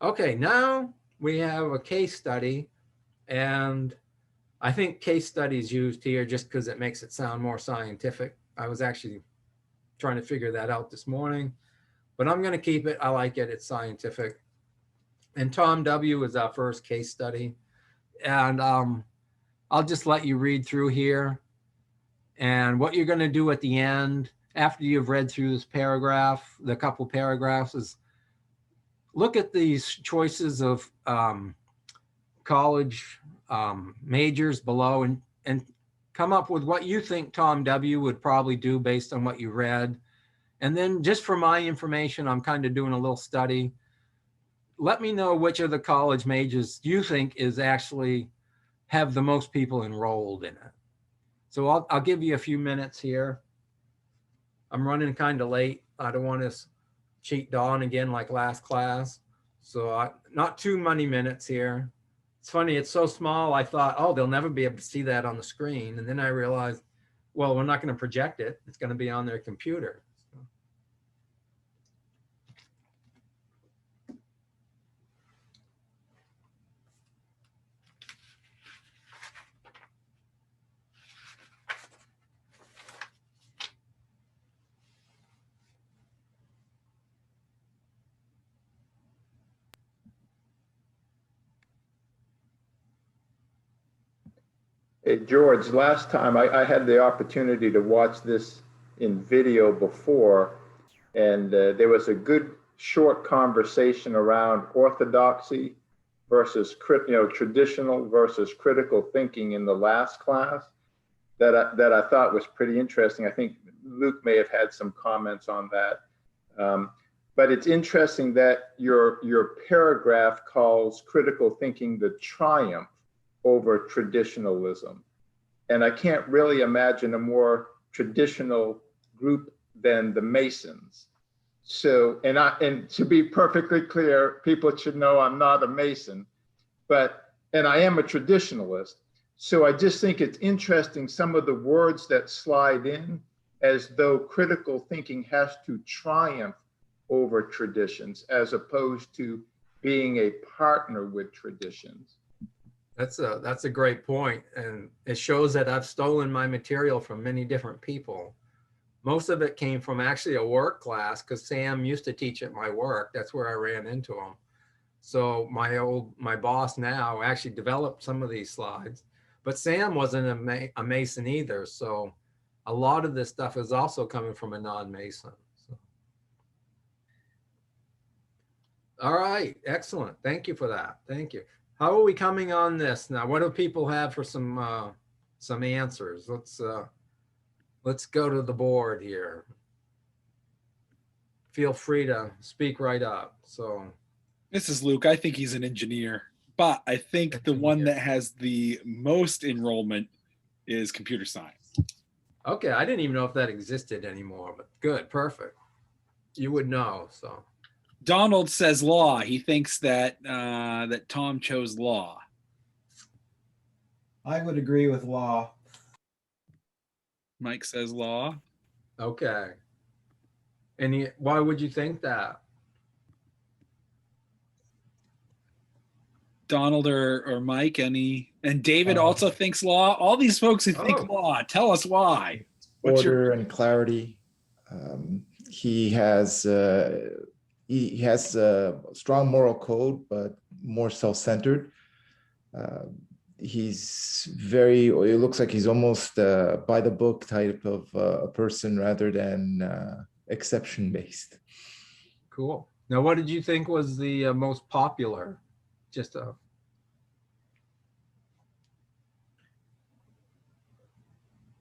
Okay, now we have a case study, and I think case study is used here just because it makes it sound more scientific. I was actually trying to figure that out this morning, but I'm going to keep it. I like it. It's scientific. And Tom W. is our first case study. And I'll just let you read through here. And what you're going to do at the end, after you've read through this paragraph, the couple paragraphs, is look at these choices of college majors below and come up with what you think Tom W. would probably do based on what you read. And then just for my information, I'm kind of doing a little study. Let me know which of the college majors you think is actually have the most people enrolled in it. So I'll give you a few minutes here. I'm running kind of late. I don't want to cheat Dawn again like last class. So not too many minutes here. It's funny, it's so small, I thought, oh, they'll never be able to see that on the screen. And then I realized, well, we're not going to project it. It's going to be on their computer. Hey, George, last time I had the opportunity to watch this in video before, and there was a good short conversation around orthodoxy versus traditional versus critical thinking in the last class that I thought was pretty interesting. I think Luke may have had some comments on that. But it's interesting that your paragraph calls critical thinking the triumph over traditionalism. And I can't really imagine a more traditional group than the Masons. So, and to be perfectly clear, people should know I'm not a Mason, and I am a traditionalist. So I just think it's interesting some of the words that slide in as though critical thinking has to triumph over traditions as opposed to being a partner with traditions. That's a great point, and it shows that I've stolen my material from many different people. Most of it came from actually a work class because Sam used to teach at my work. That's where I ran into him. So my boss now actually developed some of these slides, but Sam wasn't a Mason either. So a lot of this stuff is also coming from a non-Mason. So. All right, excellent. Thank you for that. Thank you. How are we coming on this now? What do people have for some answers? Let's go to the board here. Feel free to speak right up. So This is Luke. I think he's an engineer, but I think the one that has the most enrollment is computer science. Okay, I didn't even know if that existed anymore, but good, perfect. You would know, so. Donald says law. He thinks that that Tom chose law. I would agree with law. Mike says law. Okay. And why would you think that? Donald or Mike, and David also thinks law. All these folks who think law, tell us why. Order and clarity. He has a strong moral code, but more self-centered. He's it looks like he's almost by the book type of a person rather than exception-based. Cool. Now, what did you think was the most popular?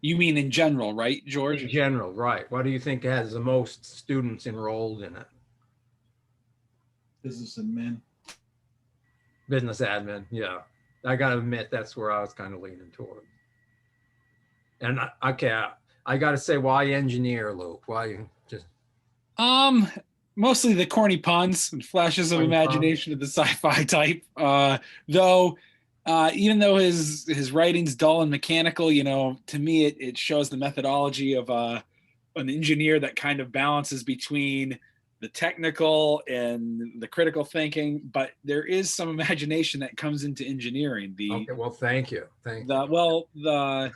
You mean in general, right, George? In general, right. What do you think has the most students enrolled in it? Business admin. Business admin, yeah. I gotta admit, that's where I was kind of leaning toward. And okay, I gotta say, why engineer, Luke? Why you just? Mostly the corny puns and flashes of imagination of the sci-fi type. Though, even though his writing's dull and mechanical, to me it shows the methodology of an engineer that kind of balances between the technical and the critical thinking, but there is some imagination that comes into engineering. Okay, well, thank you. The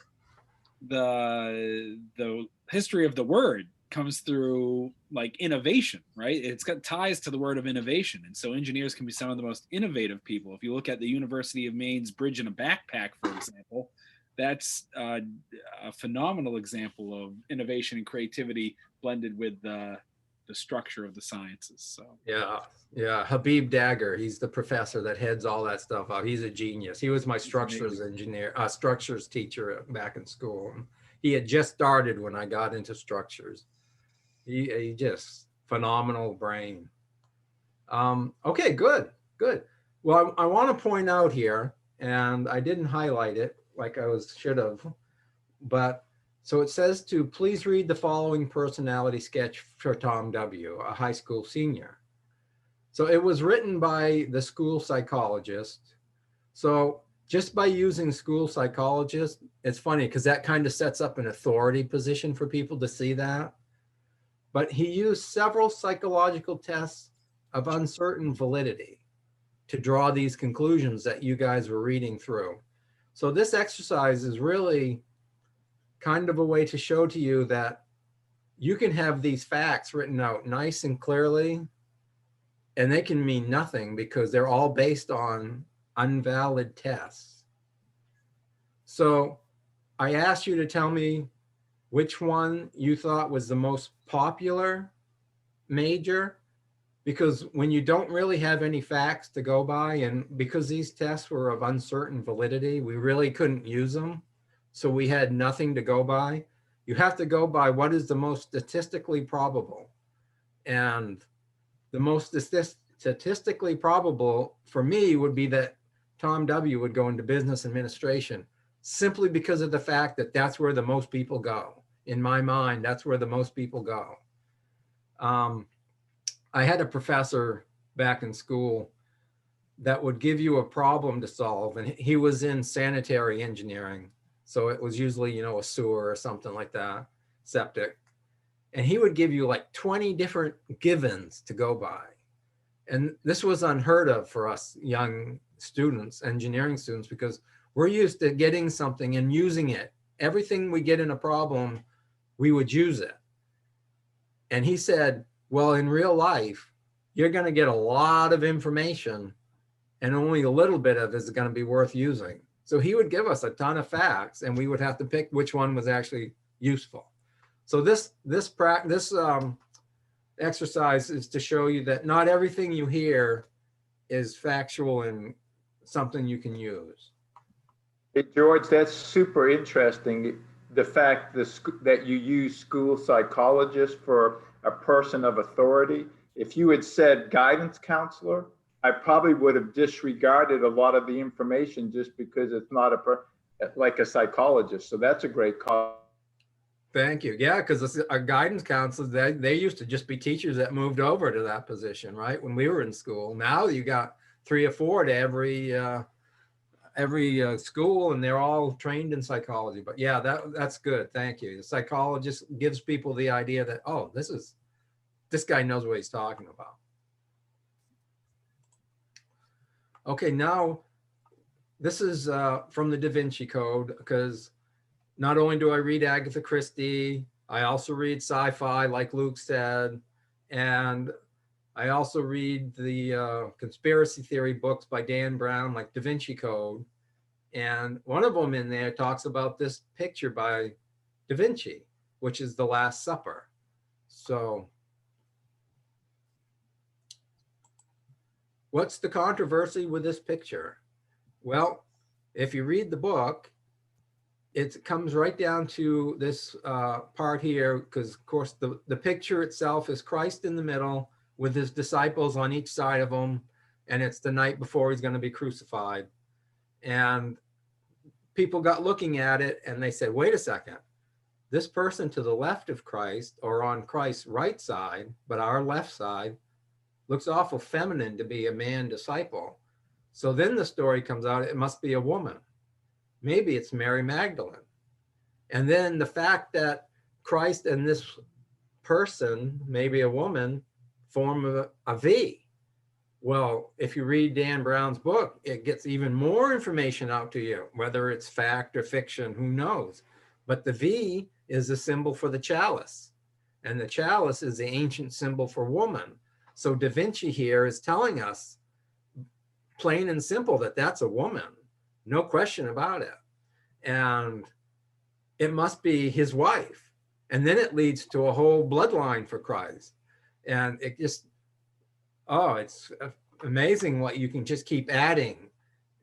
history of the word comes through like innovation, right? It's got ties to the word of innovation. And so engineers can be some of the most innovative people. If you look at the University of Maine's Bridge in a Backpack, for example, that's a phenomenal example of innovation and creativity blended with the structure of the sciences. So yeah, Habib Dagger, he's the professor that heads all that stuff out. He's a genius. He was my structures teacher back in school. He had just started when I got into structures. He just phenomenal brain. Okay, good. Well, I want to point out here, and I didn't highlight it like I should have, but so it says to please read the following personality sketch for Tom W., a high school senior. So it was written by the school psychologist. So just by using school psychologist, it's funny because that kind of sets up an authority position for people to see that. But he used several psychological tests of uncertain validity to draw these conclusions that you guys were reading through. So this exercise is really kind of a way to show to you that you can have these facts written out nice and clearly, and they can mean nothing because they're all based on invalid tests. So I asked you to tell me which one you thought was the most popular major, because when you don't really have any facts to go by, and because these tests were of uncertain validity, we really couldn't use them. So we had nothing to go by. You have to go by what is the most statistically probable. And the most statistically probable for me would be that Tom W. would go into business administration, simply because of the fact that that's where the most people go. In my mind, that's where the most people go. I had a professor back in school that would give you a problem to solve, and he was in sanitary engineering. So it was usually, you know, a sewer or something like that, septic. And he would give you like 20 different givens to go by. And this was unheard of for us young students, engineering students, because we're used to getting something and using it. Everything we get in a problem, we would use it. And he said, well, in real life, you're going to get a lot of information and only a little bit of it is going to be worth using. So he would give us a ton of facts and we would have to pick which one was actually useful. So this exercise is to show you that not everything you hear is factual and something you can use. Hey, George, that's super interesting. The fact that you use school psychologists for a person of authority. If you had said guidance counselor, I probably would have disregarded a lot of the information just because it's not like a psychologist. So that's a great call. Thank you. Yeah, because our guidance counselors, they used to just be teachers that moved over to that position, right? When we were in school. Now you got 3 or 4 to every school, and they're all trained in psychology. But yeah, that's good. Thank you. The psychologist gives people the idea that, oh, this guy knows what he's talking about. Okay, now this is from the Da Vinci Code, because not only do I read Agatha Christie, I also read sci-fi, like Luke said, and I also read the conspiracy theory books by Dan Brown, like Da Vinci Code. And one of them in there talks about this picture by Da Vinci, which is The Last Supper. So what's the controversy with this picture? Well, if you read the book, it comes right down to this part here, because of course the picture itself is Christ in the middle with his disciples on each side of him, and it's the night before he's going to be crucified. And people got looking at it and they said, wait a second, this person to the left of Christ, or on Christ's right side, but our left side, looks awful feminine to be a man disciple. So then the story comes out, it must be a woman. Maybe it's Mary Magdalene. And then the fact that Christ and this person, maybe a woman, form a V. Well, if you read Dan Brown's book, it gets even more information out to you, whether it's fact or fiction, who knows? But the V is a symbol for the chalice. And the chalice is the ancient symbol for woman. So Da Vinci here is telling us, plain and simple, that that's a woman. No question about it. And it must be his wife. And then it leads to a whole bloodline for Christ. And it just, oh, it's amazing what you can just keep adding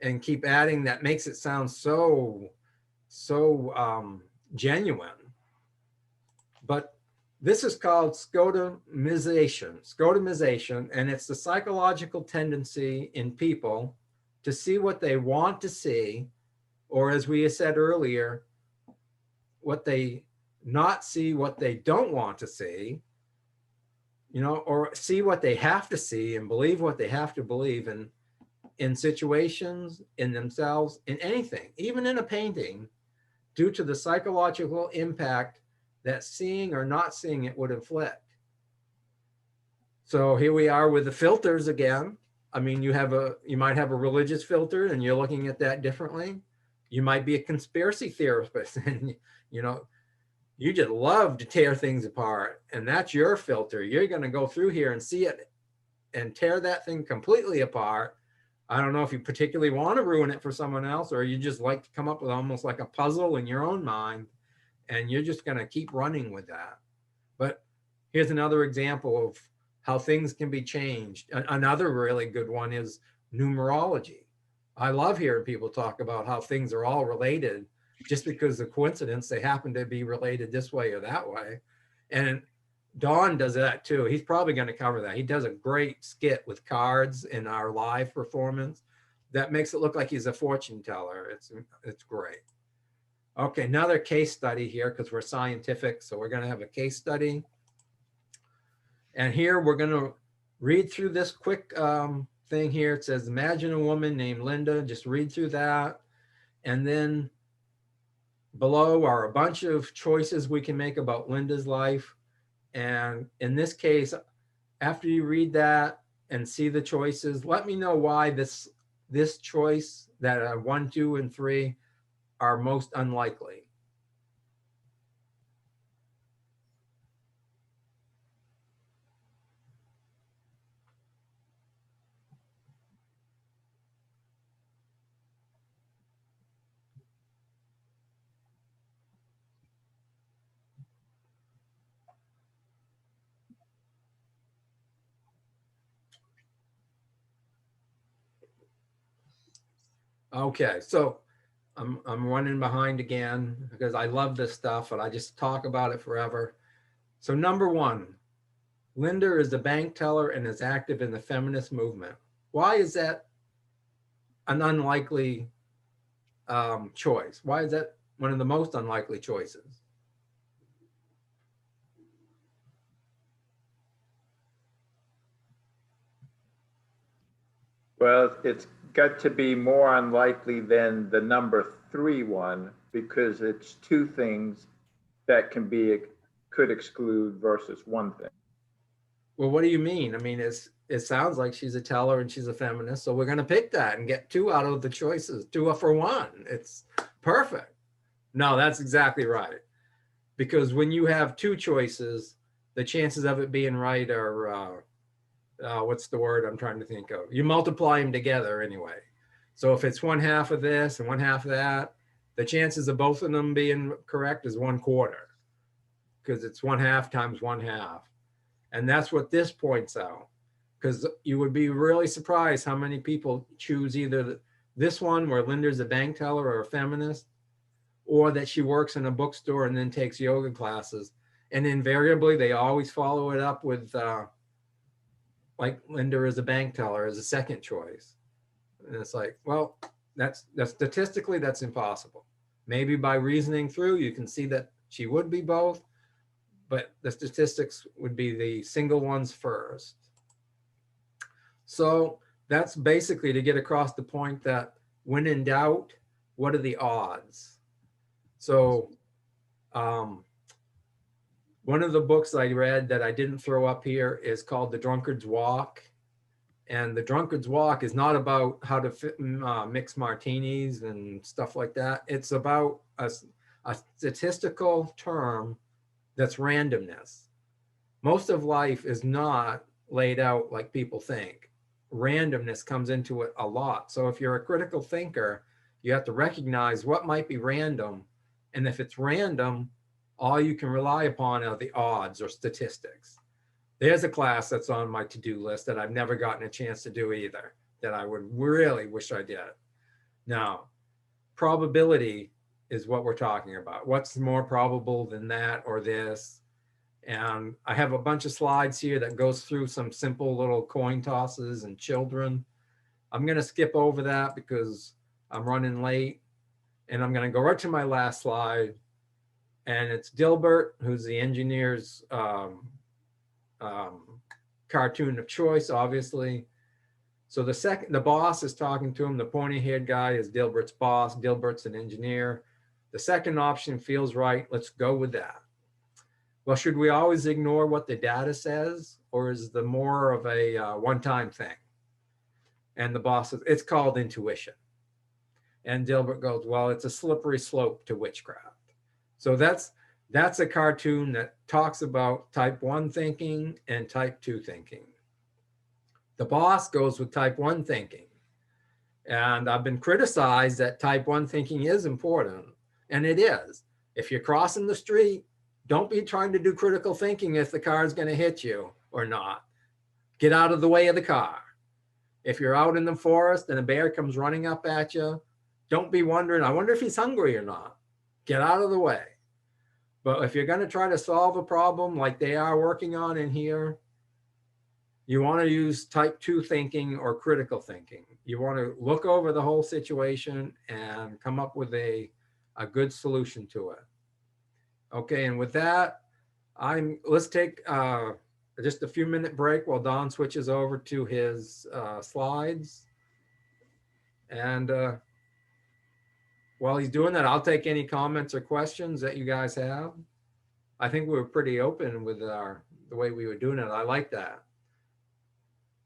and keep adding. That makes it sound so genuine. But this is called scotomisation, and it's the psychological tendency in people to see what they want to see, or as we said earlier, what they not see, what they don't want to see, you know, or see what they have to see and believe what they have to believe in situations, in themselves, in anything, even in a painting, due to the psychological impact that seeing or not seeing it would inflict. So here we are with the filters again. I mean, you might have a religious filter and you're looking at that differently. You might be a conspiracy theorist and, you know, you just love to tear things apart, and that's your filter. You're going to go through here and see it and tear that thing completely apart I don't know if you particularly want to ruin it for someone else, or you just like to come up with almost like a puzzle in your own mind, and you're just going to keep running with that. But here's another example of how things can be changed. Another really good one is numerology. I love hearing people talk about how things are all related just because of coincidence, they happen to be related this way or that way. And Don does that too. He's probably going to cover that. He does a great skit with cards in our live performance that makes it look like he's a fortune teller. It's great. Okay, another case study here because we're scientific. So we're going to have a case study. And here we're going to read through this quick thing here. It says, imagine a woman named Linda. Just read through that. And then below are a bunch of choices we can make about Linda's life. And in this case, after you read that and see the choices, let me know why this choice that are 1, 2, and 3 are most unlikely. Okay, so I'm running behind again because I love this stuff and I just talk about it forever. So number 1, Linda is a bank teller and is active in the feminist movement. Why is that an unlikely choice? Why is that one of the most unlikely choices? Well, it's got to be more unlikely than the number 3 one because it's 2 things that could exclude versus 1 thing. Well, what do you mean? I mean, it sounds like she's a teller and she's a feminist. So we're going to pick that and get 2 out of the choices, 2 for 1. It's perfect. No, that's exactly right. Because when you have 2 choices, the chances of it being right are, what's the word I'm trying to think of? You multiply them together anyway. So if it's 1/2 of this and 1/2 of that, the chances of both of them being correct is 1/4 because it's 1/2 times 1/2. And that's what this points out, because you would be really surprised how many people choose either this one where Linda's a bank teller or a feminist, or that she works in a bookstore and then takes yoga classes. And invariably, they always follow it up with like Linda is a bank teller as a second choice. And it's like, well, that's statistically, that's impossible. Maybe by reasoning through, you can see that she would be both, but the statistics would be the single ones first. So that's basically to get across the point that when in doubt, what are the odds? So one of the books I read that I didn't throw up here is called The Drunkard's Walk. And The Drunkard's Walk is not about how to mix martinis and stuff like that. It's about a statistical term that's randomness. Most of life is not laid out like people think. Randomness comes into it a lot. So if you're a critical thinker, you have to recognize what might be random. And if it's random, all you can rely upon are the odds or statistics. There's a class that's on my to-do list that I've never gotten a chance to do either, that I would really wish I did. Now, probability is what we're talking about. What's more probable than that or this? And I have a bunch of slides here that goes through some simple little coin tosses and children. I'm going to skip over that because I'm running late. And I'm going to go right to my last slide. And it's Dilbert, who's the engineer's cartoon of choice, obviously. So the boss is talking to him. The pointy-haired guy is Dilbert's boss. Dilbert's an engineer. The second option feels right. Let's go with that. Well, should we always ignore what the data says, or is the more of a one-time thing? And the boss says, it's called intuition. And Dilbert goes, well, it's a slippery slope to witchcraft. So that's a cartoon that talks about type 1 thinking and type 2 thinking. The boss goes with type 1 thinking. And I've been criticized that type 1 thinking is important, and it is. If you're crossing the street, don't be trying to do critical thinking if the car is going to hit you or not. Get out of the way of the car. If you're out in the forest and a bear comes running up at you, don't be wondering, I wonder if he's hungry or not. Get out of the way. But if you're going to try to solve a problem like they are working on in here, you want to use type 2 thinking or critical thinking. You want to look over the whole situation and come up with a good solution to it. Okay, and with that, let's take just a few minute break while Don switches over to his slides. And while he's doing that, I'll take any comments or questions that you guys have. I think we were pretty open with the way we were doing it. I like that.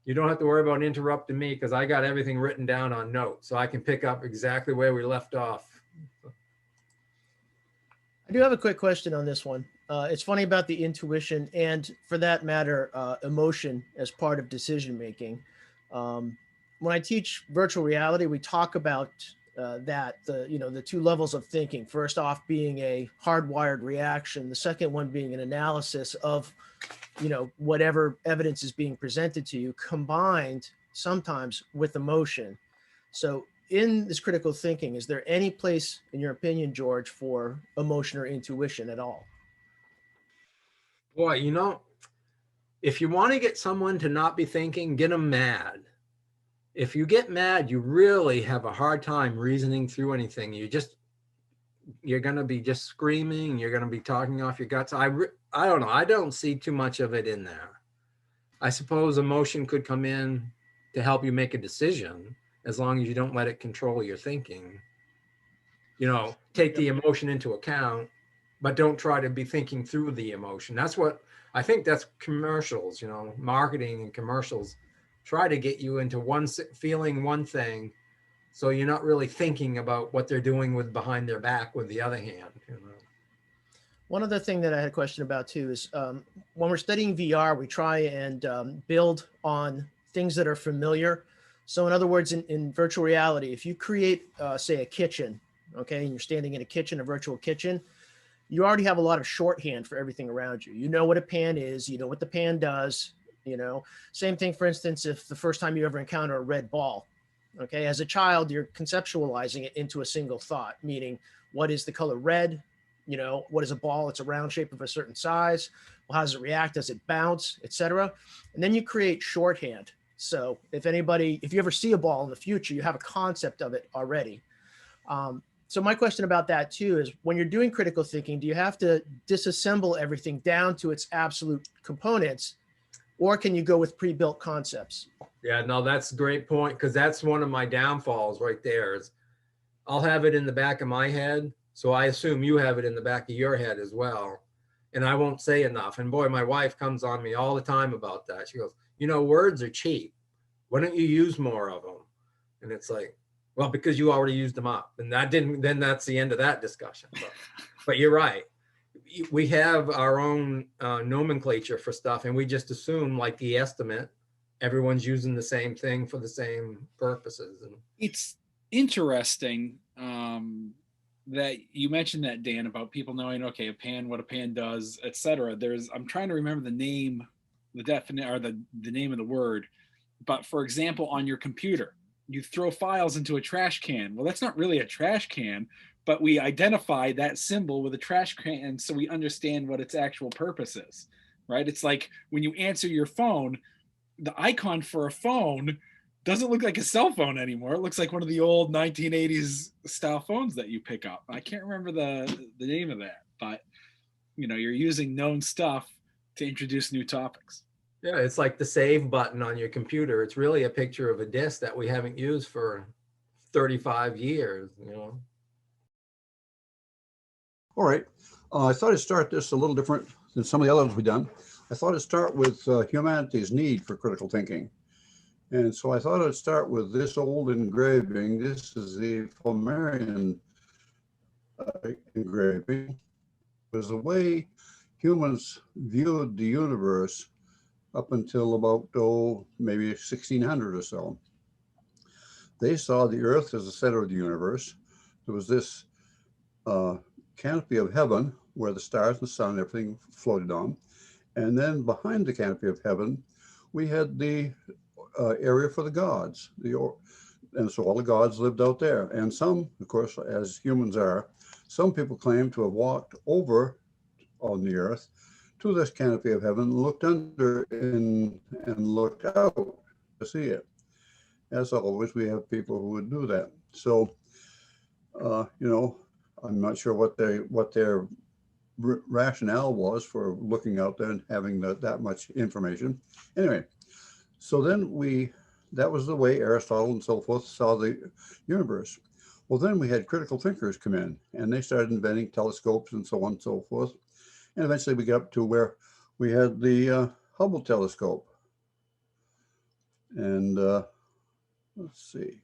You don't have to worry about interrupting me because I got everything written down on notes, so I can pick up exactly where we left off. I do have a quick question on this one. It's funny about the intuition and, for that matter, emotion as part of decision making. When I teach virtual reality, we talk about the two levels of thinking. First off, being a hardwired reaction. The second one being an analysis of, whatever evidence is being presented to you, combined sometimes with emotion. So in this critical thinking, is there any place, in your opinion, George, for emotion or intuition at all? Boy, if you want to get someone to not be thinking, get them mad. If you get mad, you really have a hard time reasoning through anything. You're going to be just screaming. You're going to be talking off your guts. I don't know. I don't see too much of it in there. I suppose emotion could come in to help you make a decision, as long as you don't let it control your thinking. Take the emotion into account, but don't try to be thinking through the emotion. That's commercials, marketing and commercials try to get you into feeling one thing, so you're not really thinking about what they're doing with behind their back with the other hand. One other thing that I had a question about too is when we're studying VR, we try and build on things that are familiar. So in other words, in virtual reality, if you create, say, a kitchen, okay, and you're standing in a kitchen, a virtual kitchen, you already have a lot of shorthand for everything around you. You know what a pan is, you know what the pan does, Same thing, for instance, if the first time you ever encounter a red ball, okay, as a child, you're conceptualizing it into a single thought, meaning what is the color red? What is a ball? It's a round shape of a certain size. Well, how does it react? Does it bounce, etc.? And then you create shorthand. So if you ever see a ball in the future, you have a concept of it already. So my question about that too is, when you're doing critical thinking, do you have to disassemble everything down to its absolute components, or can you go with pre-built concepts? Yeah, no, that's a great point, because that's one of my downfalls right there. Is I'll have it in the back of my head, so I assume you have it in the back of your head as well, and I won't say enough. And boy, my wife comes on me all the time about that. She goes, words are cheap. Why don't you use more of them? And it's like, well, because you already used them up. And then that's the end of that discussion. But you're right. We have our own nomenclature for stuff, and we just assume, like the estimate, everyone's using the same thing for the same purposes. And it's interesting that you mentioned that, Dan, about people knowing, okay, what a pan does, etc. I'm trying to remember the name, the name of the word. But for example, on your computer, you throw files into a trash can. Well, that's not really a trash can, but we identify that symbol with a trash can so we understand what its actual purpose is, right? It's like when you answer your phone, the icon for a phone doesn't look like a cell phone anymore. It looks like one of the old 1980s style phones that you pick up. I can't remember the name of that, but you're using known stuff to introduce new topics. yeah, it's like the save button on your computer. It's really a picture of a disk that we haven't used for 35 years, All right. I thought I'd start this a little different than some of the others we've done. I thought I'd start with humanity's need for critical thinking. And so I thought I'd start with this old engraving. This is the Flammarion engraving. It was the way humans viewed the universe up until about, maybe 1600 or so. They saw the earth as the center of the universe. There was this canopy of heaven where the stars and the sun and everything floated on. And then behind the canopy of heaven, we had the area for the gods. And so all the gods lived out there. And some, of course, as humans are, some people claim to have walked over on the earth to this canopy of heaven, looked under and looked out to see it. As always, we have people who would do that. So, you know, I'm not sure what their rationale was for looking out there and having that much information. Anyway, so then that was the way Aristotle and so forth saw the universe. Well, then we had critical thinkers come in, and they started inventing telescopes and so on and so forth. And eventually we got up to where we had the Hubble telescope. And let's see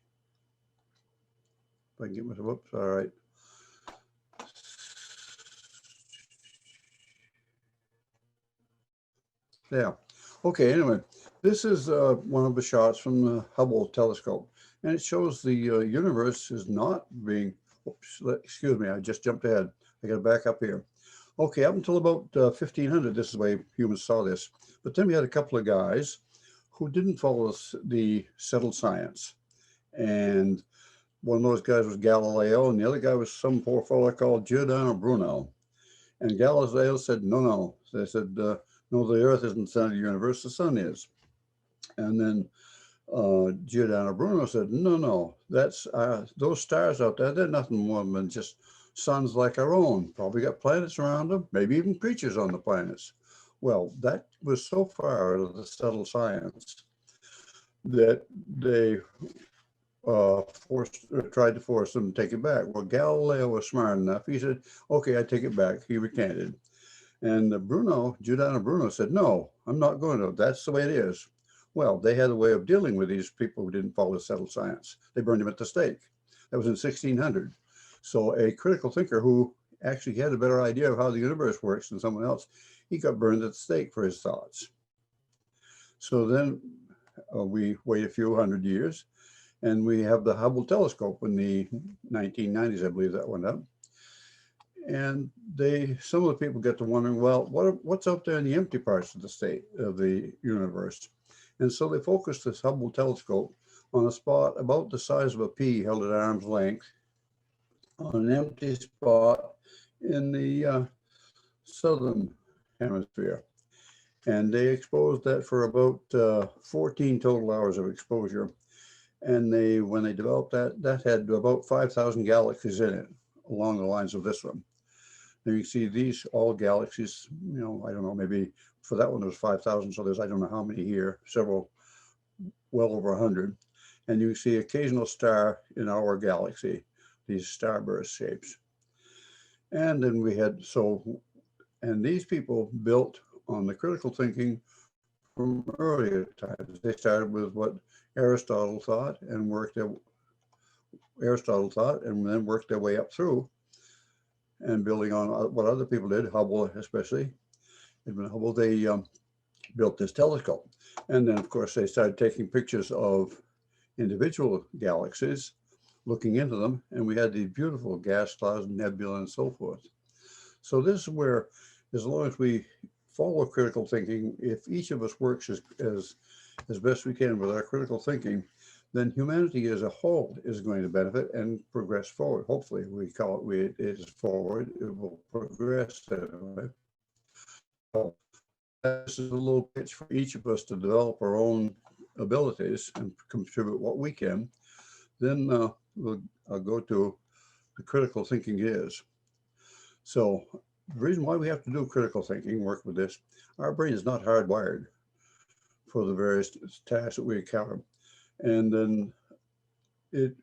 if I can get my, whoops, all right. Yeah. Okay, anyway, this is one of the shots from the Hubble telescope, and it shows the universe is not being, oops, excuse me, I just jumped ahead. I got to back up here. Okay, up until about 1500, this is the way humans saw this. But then we had a couple of guys who didn't follow the settled science. And one of those guys was Galileo, and the other guy was some poor fellow called Giordano Bruno. And Galileo said, no. They said, no, the earth isn't the center of the universe, the sun is. And then Giordano Bruno said, no, that's those stars out there, they're nothing more than just suns like our own. Probably got planets around them, maybe even creatures on the planets. Well, that was so far out of the settled science that they tried to force them to take it back. Well, Galileo was smart enough. He said, okay, I take it back. He recanted. And Giordano Bruno said, no, I'm not going to. That's the way it is. Well, they had a way of dealing with these people who didn't follow settled science. They burned him at the stake. That was in 1600. So a critical thinker who actually had a better idea of how the universe works than someone else, he got burned at the stake for his thoughts. So then we wait a few hundred years, and we have the Hubble telescope in the 1990s, I believe that went up. And some of the people get to wondering, well, what's out there in the empty parts of the universe? And so they focused this Hubble telescope on a spot about the size of a pea held at arm's length on an empty spot in the southern hemisphere. And they exposed that for about 14 total hours of exposure. And when they developed that had about 5,000 galaxies in it, along the lines of this one. And you can see these all galaxies, you know, I don't know, maybe for that one there was 5,000, so there's I don't know how many here, several, well over 100. And you can see occasional star in our galaxy, these starburst shapes. And then we had, and these people built on the critical thinking from earlier times. They started with what Aristotle thought and then worked their way up through and building on what other people did, Hubble especially. Edmund Hubble, they built this telescope. And then, of course, they started taking pictures of individual galaxies, looking into them, and we had these beautiful gas clouds, nebula, and so forth. So this is where, as long as we follow critical thinking, if each of us works as best we can with our critical thinking, then humanity as a whole is going to benefit and progress forward. Hopefully, we call it is forward, it will progress that way. So this is a little pitch for each of us to develop our own abilities and contribute what we can. Then I'll go to the critical thinking is. So the reason why we have to do critical thinking, work with this, our brain is not hardwired for the various tasks that we encounter. And then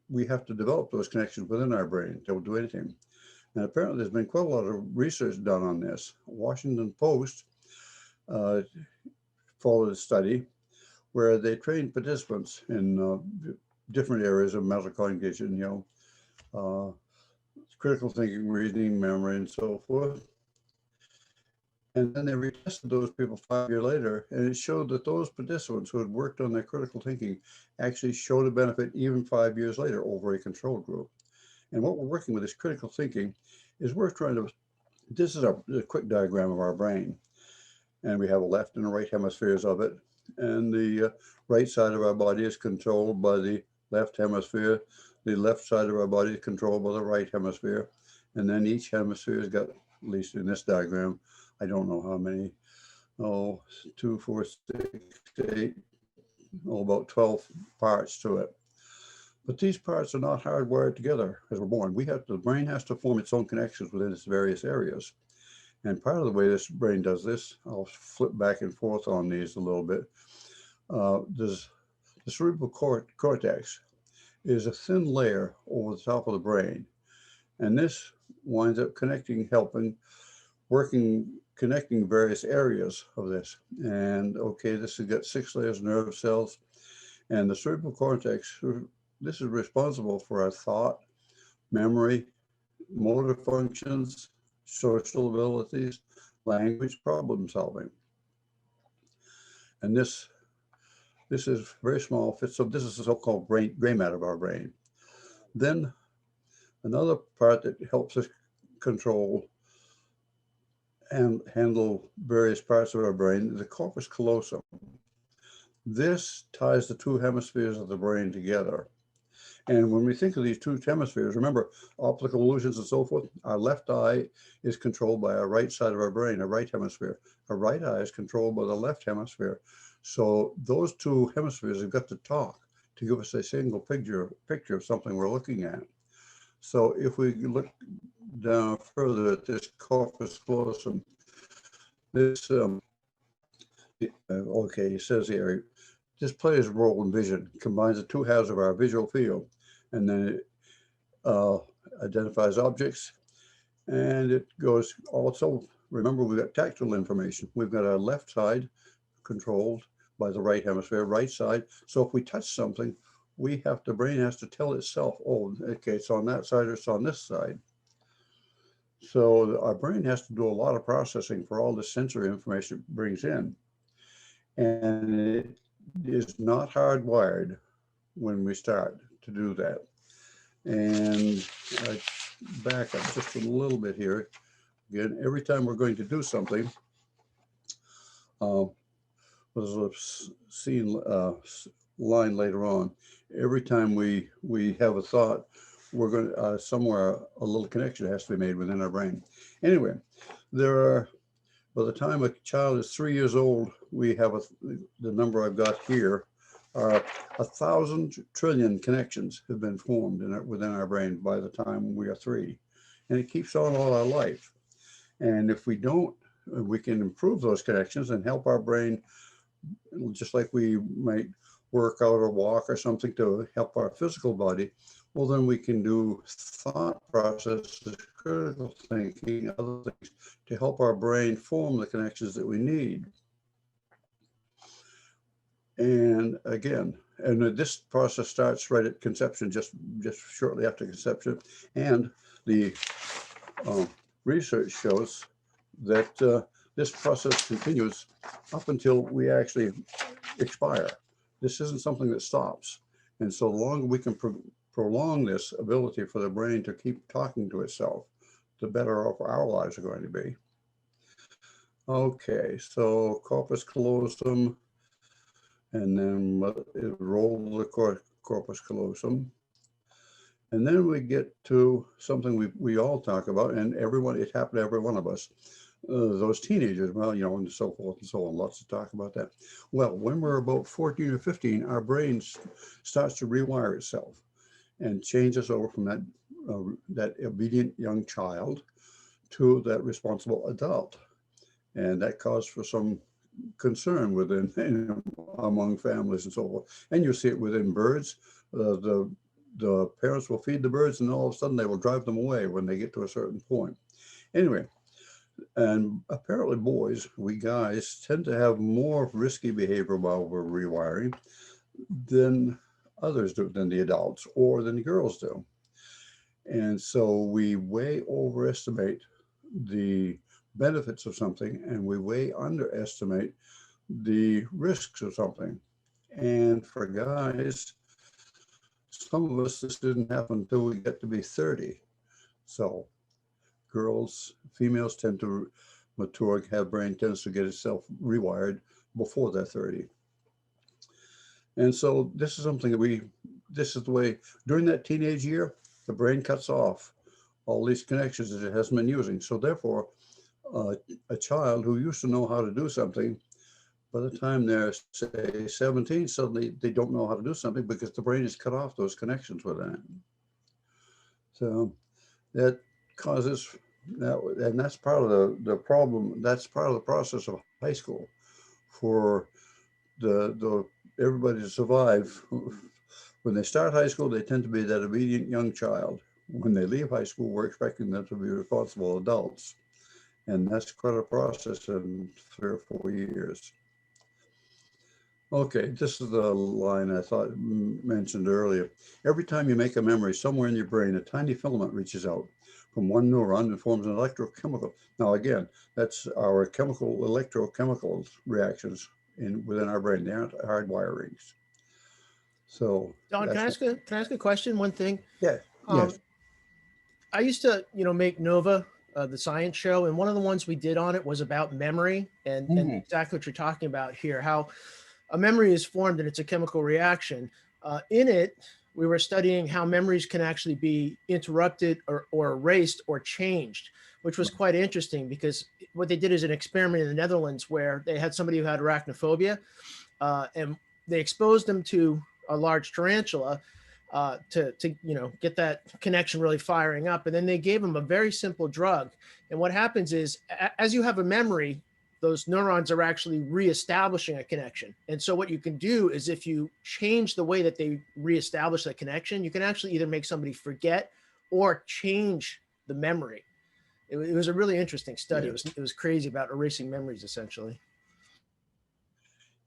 we have to develop those connections within our brain to do anything. And apparently there's been quite a lot of research done on this. Washington Post followed a study where they trained participants in different areas of mental cognition, you know, critical thinking, reasoning, memory, and so forth. And then they retested those people 5 years later, and it showed that those participants who had worked on their critical thinking actually showed a benefit even 5 years later over a control group. And what we're working with is critical thinking is we're trying to, this is a quick diagram of our brain. And we have a left and a right hemispheres of it. And the right side of our body is controlled by the left hemisphere. The left side of our body is controlled by the right hemisphere. And then each hemisphere has got, at least in this diagram, I don't know how many, 2, 4, 6, 8, about 12 parts to it. But these parts are not hardwired together as we're born. The brain has to form its own connections within its various areas. And part of the way this brain does this, I'll flip back and forth on these a little bit. There's the cerebral cortex is a thin layer over the top of the brain. And this winds up connecting various areas of this. And okay, this has got 6 layers of nerve cells. And the cerebral cortex, this is responsible for our thought, memory, motor functions, social abilities, language, problem solving. And this is very small. So this is the so-called gray matter of our brain. Then another part that helps us control and handle various parts of our brain is the corpus callosum. This ties the 2 hemispheres of the brain together. And when we think of these 2 hemispheres, remember optical illusions and so forth, our left eye is controlled by our right side of our brain, our right hemisphere. Our right eye is controlled by the left hemisphere. So those 2 hemispheres have got to talk to give us a single picture of something we're looking at. So if we look down further at this corpus callosum, this, okay, it says here, this plays a role in vision, combines the 2 halves of our visual field, and then it identifies objects, and it goes also, remember we've got tactile information. We've got our left side controlled by the right hemisphere, right side. So if we touch something, the brain has to tell itself, oh, okay, it's on that side or it's on this side. So our brain has to do a lot of processing for all the sensory information it brings in. And it is not hardwired when we start to do that. And I back up just a little bit here. Again, every time we're going to do something, there's a scene line later on. Every time we have a thought, we're going to somewhere a little connection has to be made within our brain. Anyway, by the time a child is 3 years old, we have the number I've got here are 1,000 trillion connections have been formed within our brain by the time we are 3, and it keeps on all our life. And if we don't, we can improve those connections and help our brain, just like we might work out or walk or something to help our physical body. Well, then we can do thought processes, critical thinking, other things to help our brain form the connections that we need. And again, this process starts right at conception, just shortly after conception. And the research shows that this process continues up until we actually expire. This isn't something that stops. And so the longer we can prolong this ability for the brain to keep talking to itself, the better off our lives are going to be. Okay, so corpus callosum, and then it rolled the corpus callosum. And then we get to something we all talk about, and it happened to every one of us. Those teenagers, well, and so forth and so on, lots to talk about that. Well, when we're about 14 or 15, our brain starts to rewire itself and changes over from that obedient young child to that responsible adult. And that caused for some concern among families and so forth. And you see it within birds. The parents will feed the birds, and all of a sudden they will drive them away when they get to a certain point. Anyway, and apparently we guys tend to have more risky behavior while we're rewiring than others do, than the adults or than the girls do. And so we way overestimate the benefits of something and we way underestimate the risks of something. And for guys, some of us, this didn't happen until we get to be 30. So females tend to mature, have brain tends to get itself rewired before they're 30. And so this is something that this is the way, during that teenage year, the brain cuts off all these connections that it hasn't been using. So therefore, a child who used to know how to do something, by the time they're, say, 17, suddenly they don't know how to do something because the brain has cut off those connections with that. So that causes that, and that's part of the problem. That's part of the process of high school for everybody to survive. When they start high school, they tend to be that obedient young child. When they leave high school, we're expecting them to be responsible adults. And that's quite a process in 3 or 4 years. Okay, this is the line I thought mentioned earlier. Every time you make a memory, somewhere in your brain, a tiny filament reaches out from one neuron and forms an electrochemical. Now, again, that's our electrochemical reactions within our brain. They aren't hard wirings. So, Don, can I ask a question? One thing. Yeah. Yes. I used to, make Nova, the science show, and one of the ones we did on it was about memory and exactly what you're talking about here, how a memory is formed and it's a chemical reaction. In it, we were studying how memories can actually be interrupted or erased or changed, which was quite interesting because what they did is an experiment in the Netherlands where they had somebody who had arachnophobia and they exposed them to a large tarantula to get that connection really firing up. And then they gave them a very simple drug. And what happens is as you have a memory, those neurons are actually reestablishing a connection. And so what you can do is if you change the way that they reestablish that connection, you can actually either make somebody forget or change the memory. It was a really interesting study. Yeah. It was crazy about erasing memories, essentially.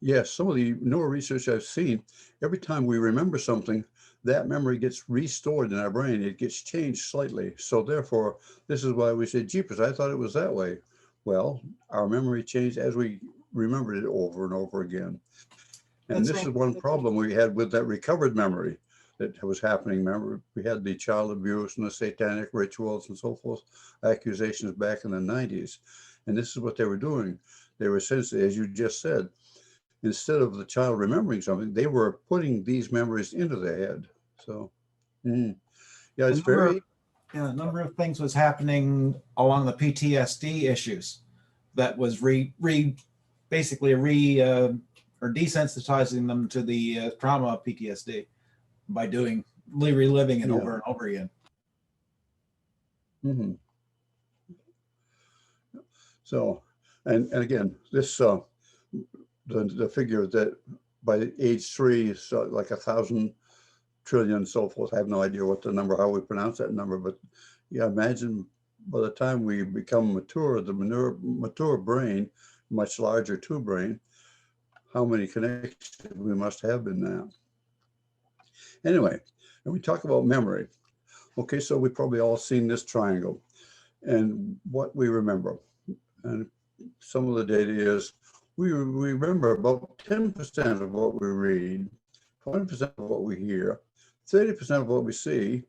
Yes, some of the newer research I've seen, every time we remember something, that memory gets restored in our brain. It gets changed slightly. So therefore, this is why we say, jeepers, I thought it was that way. Well, our memory changed as we remembered it over and over again. And this is one problem we had with that recovered memory that was happening. Remember, we had the child abuse and the satanic rituals and so forth, accusations back in the 90s. And this is what they were doing. They were essentially, as you just said, instead of the child remembering something, they were putting these memories into their head. So, yeah, it's very... Yeah, a number of things was happening along the PTSD issues that was basically or desensitizing them to the trauma of PTSD by reliving it over and over again. Mm-hmm. So, and again, this the figure that by age 3 is like 1,000 trillion, so forth. I have no idea what the number, how we pronounce that number, but yeah, imagine by the time we become mature, the mature brain, much larger two brain, how many connections we must have in that. Anyway, and we talk about memory. Okay, so we've probably all seen this triangle and what we remember. And some of the data is we remember about 10% of what we read, 20% of what we hear, 30% of what we see,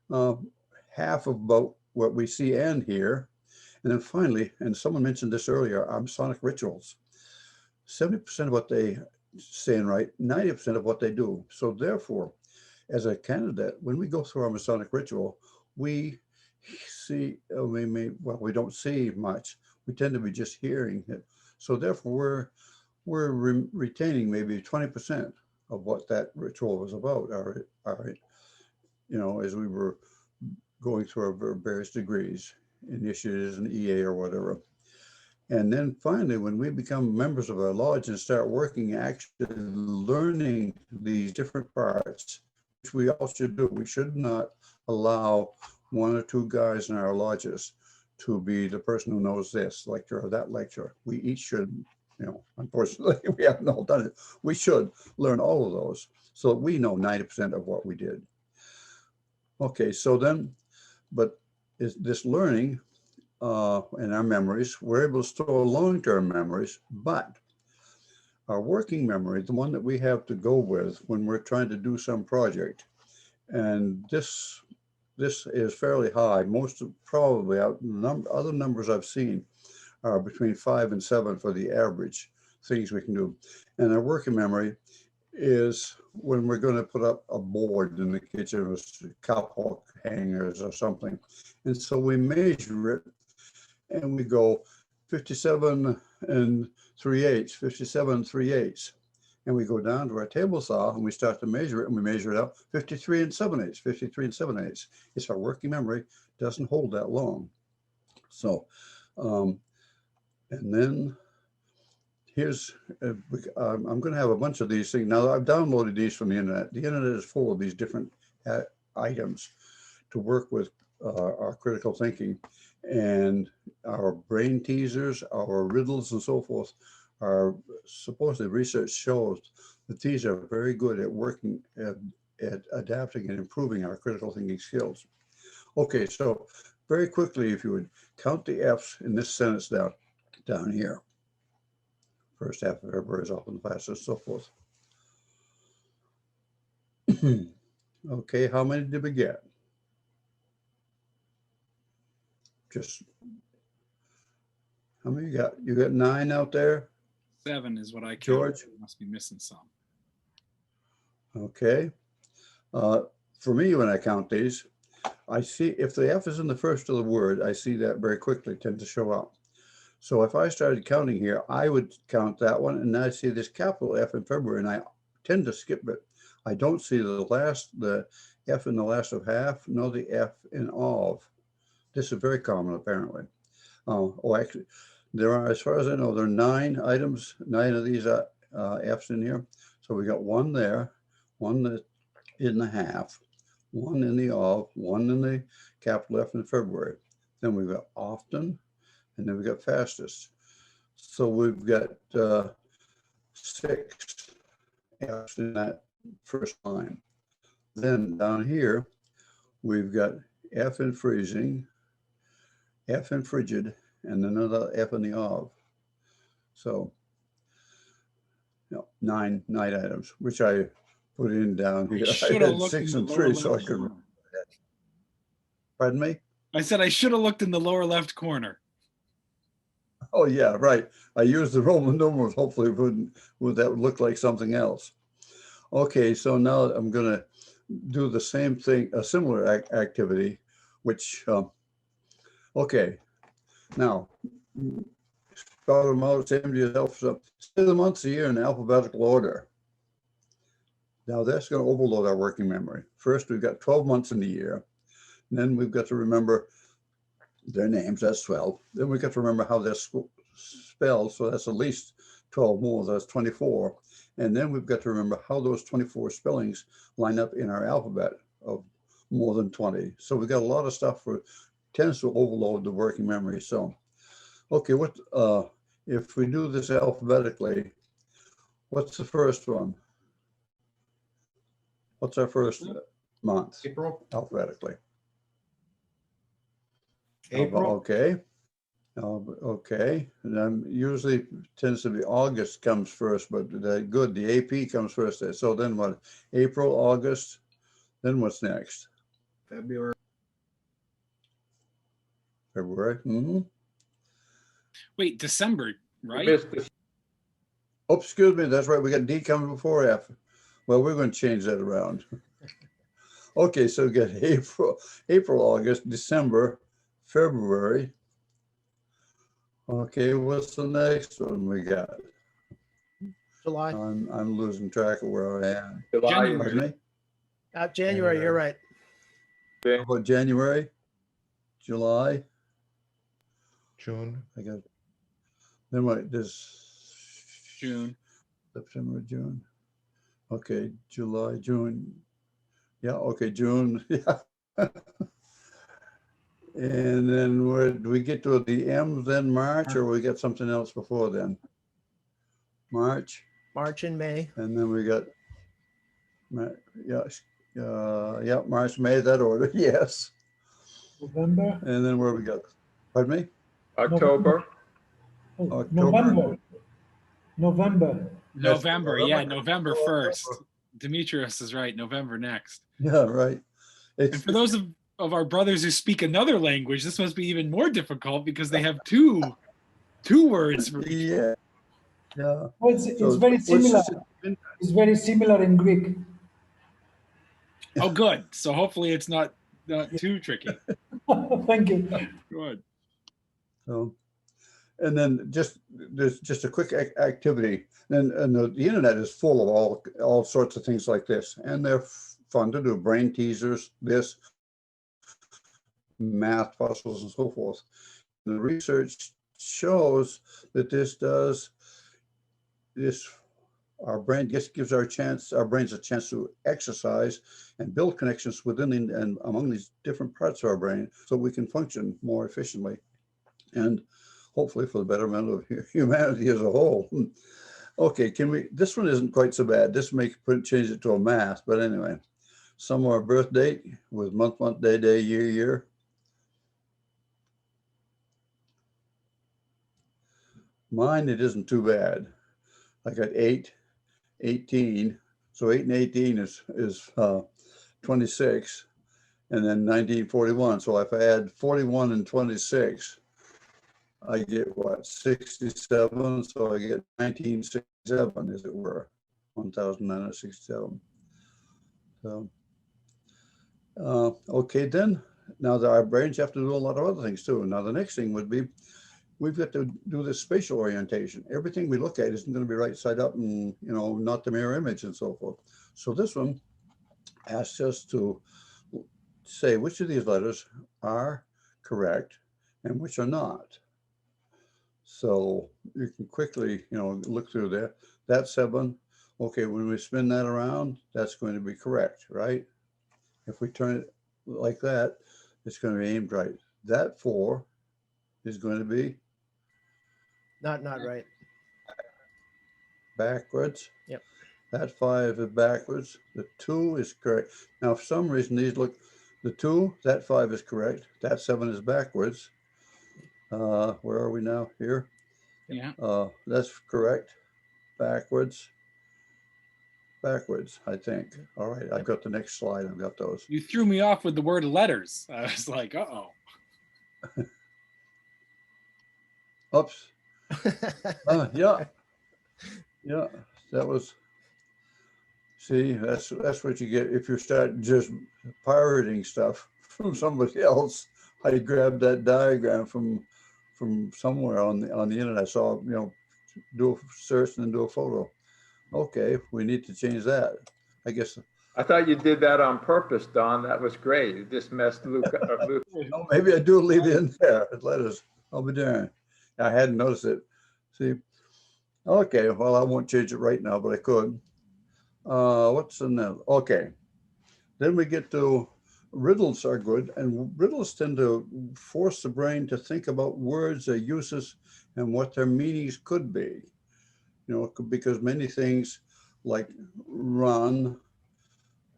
half of about what we see and hear. And then finally, and someone mentioned this earlier, our Masonic rituals. 70% of what they say and write, 90% of what they do. So therefore, as a candidate, when we go through our Masonic ritual, we see, we don't see much. We tend to be just hearing it. So therefore, we're retaining maybe 20% of what that ritual was about. All right, as we were going through our various degrees, initiates an EA or whatever. And then finally, when we become members of our lodge and start working, actually learning these different parts, which we all should do. We should not allow one or two guys in our lodges to be the person who knows this lecture or that lecture. We each should, unfortunately, we haven't all done it. We should learn all of those so that we know 90% of what we did. Okay, so then, but is this learning in our memories. We're able to store long-term memories, but our working memory, the one that we have to go with when we're trying to do some project, and this is fairly high. Most of probably other numbers I've seen are between 5 and 7 for the average things we can do. And our working memory is when we're going to put up a board in the kitchen with cowpoke hangers or something. And so we measure it and we go 57 and 3/8, 57 3/8. And we go down to our table saw and we start to measure it, and we measure it out 53 and 7/8, 53 and 7/8. It's our working memory, doesn't hold that long. So, and then here's, I'm going to have a bunch of these things. Now, I've downloaded these from the internet. The internet is full of these different items to work with our critical thinking, and our brain teasers, our riddles and so forth are supposedly, research shows that these are very good at working at adapting and improving our critical thinking skills. Okay, so very quickly, if you would count the F's in this sentence down here. First half of February is often the fastest, so forth. Okay, how many did we get? Just, how many you got? You got 9 out there? 7 is what I count. George? Must be missing some. Okay. For me, when I count these, I see if the F is in the first of the word, I see that very quickly tend to show up. So if I started counting here, I would count that one, and I see this capital F in February, and I tend to skip it. I don't see the F in the last of half, nor the F in of. This is very common, apparently. Actually, there are, as far as I know, there are 9 items, 9 of these F's in here. So we got 1 there, 1 in the half, 1 in the of, 1 in the capital F in February. Then we've got often, and then we got fastest. So we've got 6 F's in that first line. Then down here, we've got F in freezing, F in frigid, and another F in the of. So, 9 items, which I put in down here. I had 6 and 3, so I could remember that. Pardon me? I said I should have looked in the lower left corner. Oh yeah, right. I used the Roman numerals. Hopefully, that would look like something else. Okay, so now I'm going to do the same thing, a similar activity, which, okay, now, spell them out, same to yourself. So say the months of the year in alphabetical order. Now that's going to overload our working memory. First, we've got 12 months in the year. And then we've got to remember their names, that's 12. Then we've got to remember how they're spelled, so that's at least 12 more, that's 24. And then we've got to remember how those 24 spellings line up in our alphabet of more than 20. So we've got a lot of stuff for tends to overload the working memory. So, okay, what if we do this alphabetically, what's the first one? What's our first month? April. Alphabetically. April. Okay. Okay. And then usually tends to be August comes first, but good. The AP comes first. So then what? April, August. Then what's next? February. February. Mm-hmm. Wait, December, right? Oh, excuse me. That's right. We got D coming before F. Well, we're going to change that around. Okay, so we got April, August, December, February. Okay, what's the next one we got? July. I'm losing track of where I am. July. Pardon me? January, you're right. How about January, July? June. I got. Then what? This June. September, June. Okay, July, June. Yeah. Okay, June. Yeah. And then where do we get to the M's then March, or we got something else before then? March. March and May. And then we got, March, May, that order, yes. November. And then where we got Pardon me? October? Oh, October. November. November, yeah, November November. 1st. Demetrius is right, November next. Yeah, right. And for those of our brothers who speak another language, this must be even more difficult because they have two words for each. Yeah. Yeah. Oh, it's So very what's similar. this- It's very similar in Greek. Oh, good. So hopefully it's not too tricky. Thank you. Good. So, and then there's just a quick activity, and the internet is full of all sorts of things like this, and they're fun to do. Brain teasers, this, math puzzles, and so forth. The research shows that our brain gives our brains a chance to exercise and build connections within and among these different parts of our brain, so we can function more efficiently, and hopefully for the betterment of humanity as a whole. Okay, this one isn't quite so bad. This change it to a math, but anyway, some of our birth date with month, day, year. Mine, it isn't too bad. I got 8, 18. So 8 and 18 is 26, and then 1941. So if I add 41 and 26, I get what, 67? So I get 1967, as it were, 1967. So, okay, then now that our brains have to do a lot of other things too. Now the next thing would be, we've got to do this spatial orientation. Everything we look at isn't going to be right side up and, not the mirror image and so forth. So this one asks us to say which of these letters are correct and which are not. So you can quickly, look through there. That's 7. Okay, when we spin that around, that's going to be correct, right? If we turn it like that, it's going to be aimed right. That 4 is going to be Not right. backwards. Yep. That 5 is backwards. The 2 is correct. Now, for some reason, the 2, that 5 is correct. That 7 is backwards. Where are we now? Here. Yeah. That's correct. Backwards, I think. All right, I've got the next slide. I've got those. You threw me off with the word letters. I was like, uh-oh. Oops. Yeah. That was. See, that's what you get if you start just pirating stuff from somebody else. I grabbed that diagram from somewhere on the internet. I saw, do a search and then do a photo. Okay, we need to change that. I guess. I thought you did that on purpose, Don. That was great. You just messed Luke up. Oh, maybe I do leave it in there. Letters. I'll be darned. I hadn't noticed it. See. Okay, well, I won't change it right now, but I could. What's in there? Okay. Then we get to riddles are good, and riddles tend to force the brain to think about words, their uses, and what their meanings could be. Because many things like run,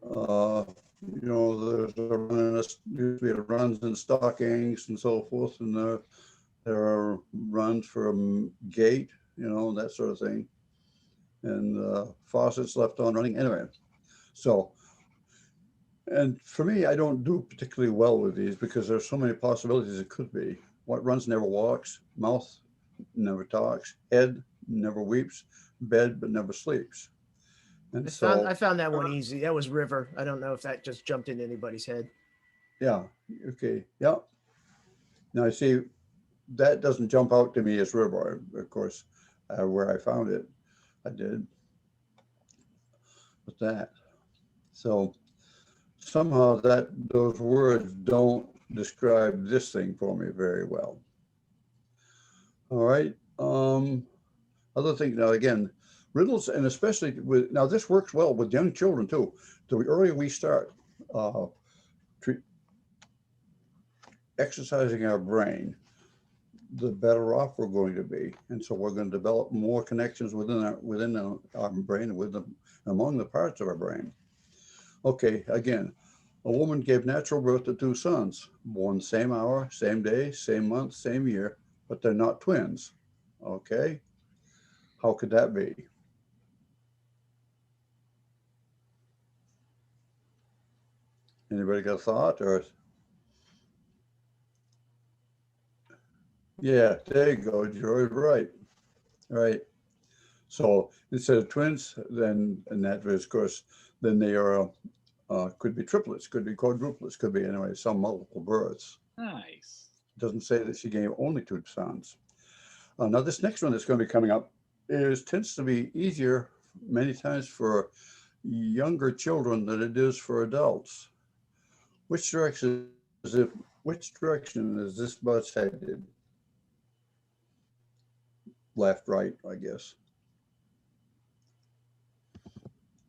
there's usually runs in stockings and so forth, and there are runs for a gate, that sort of thing, and faucets left on running. Anyway, so, and for me, I don't do particularly well with these because there's so many possibilities it could be. What runs never walks, mouth never talks, head never weeps, bed but never sleeps. And I found that one easy. That was river. I don't know if that just jumped into anybody's head. Yeah. Okay. Yeah. Now I see that doesn't jump out to me as river, of course, where I found it. I did with that. So somehow those words don't describe this thing for me very well. All right. Other things now, again, riddles, and especially now this works well with young children too. The earlier we start exercising our brain, the better off we're going to be. And so we're going to develop more connections within our brain, among the parts of our brain. Okay, again, A woman gave natural birth to two sons, born same hour, same day, same month, same year, but they're not twins. Okay. How could that be? Anybody got a thought or? Yeah, there you go, George, right. Right. So instead of twins, then, and that is, of course, then they are, could be triplets, could be quadruplets, could be anyway, some multiple births. Nice. Doesn't say that she gave only two sons. Now this next one that's going to be coming up tends to be easier many times for younger children than it is for adults. Which direction is this bus headed? Left, right, I guess.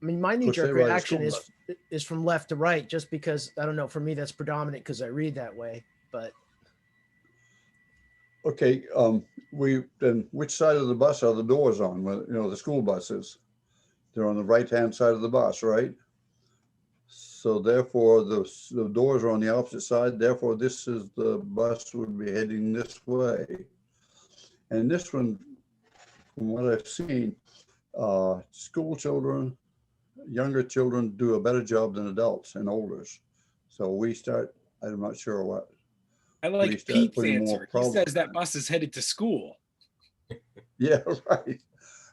I mean, my knee Course, they jerk ride a reaction school is from left to right, just because I don't know. For me, that's predominant because I read that way. But Okay, then which side of the bus are the doors on? Well, you know, the school buses, they're on the right-hand side of the bus, right? So therefore, the doors are on the opposite side. Therefore, the bus would be heading this way. And this one, from what I've seen, school children, younger children do a better job than adults and olders. So we start, I'm not sure what. I like start Pete's putting more answer. He problems says that in. bus is headed to school. Yeah, right.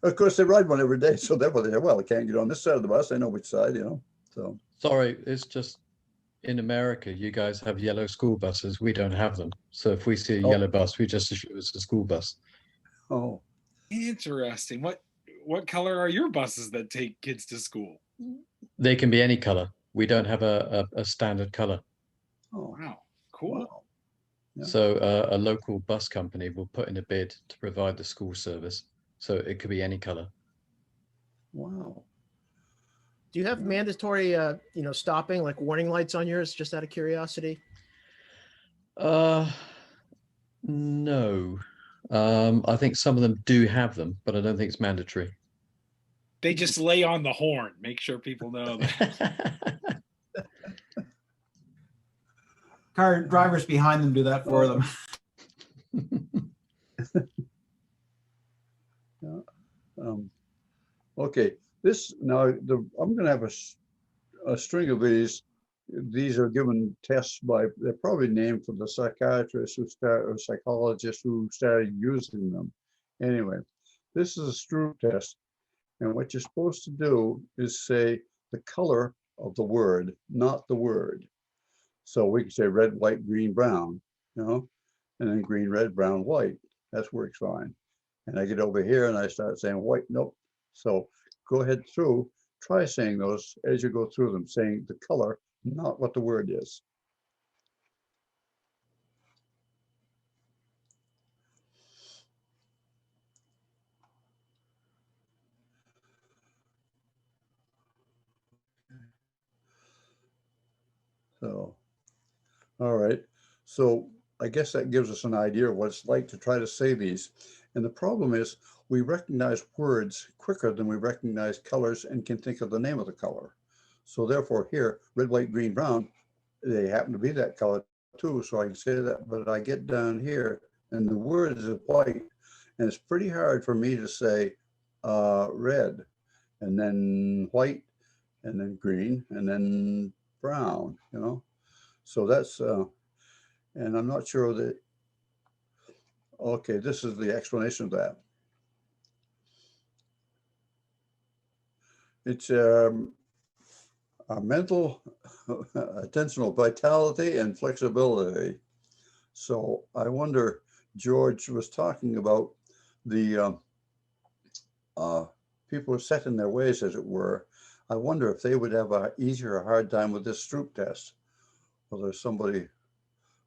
Of course, they ride one every day, so therefore they say, well, I can't get on this side of the bus. They know which side, you know. So Sorry, it's just in America, you guys have yellow school buses. We don't have them. So if we see a Oh. yellow bus, we just assume it's a school bus. oh, Interesting. What color are your buses that take kids to school? They can be any color. We don't have a standard color. oh, Wow, cool. wow. Yeah. So a local bus company will put in a bid to provide the school service. So it could be any color. Wow. do you have mandatory, stopping, like warning lights on yours? Just out of curiosity. No. I think some of them do have them, but I don't think it's mandatory. They just lay on the horn, make sure people know that. Car drivers behind them do that for them. Okay, I'm going to have a string of these. These are given tests by, they're probably named for the psychiatrists or psychologists who started using them. Anyway, this is a Stroop test. And what you're supposed to do is say the color of the word, not the word. So we can say red, white, green, brown, and then green, red, brown, white. That works fine. And I get over here and I start saying white, nope. So go ahead through, try saying those as you go through them, saying the color, not what the word is. So, all right. So I guess that gives us an idea of what it's like to try to say these. And the problem is we recognize words quicker than we recognize colors and can think of the name of the color. So therefore here, red, white, green, brown, they happen to be that color too. So I can say that, but I get down here and the word is white. And it's pretty hard for me to say red and then white and then green and then brown, So that's, and I'm not sure that, okay, this is the explanation of that. It's a mental, attentional vitality and flexibility. So I wonder, George was talking about the people who are set in their ways, as it were. I wonder if they would have a easier or hard time with this Stroop test. Or there's somebody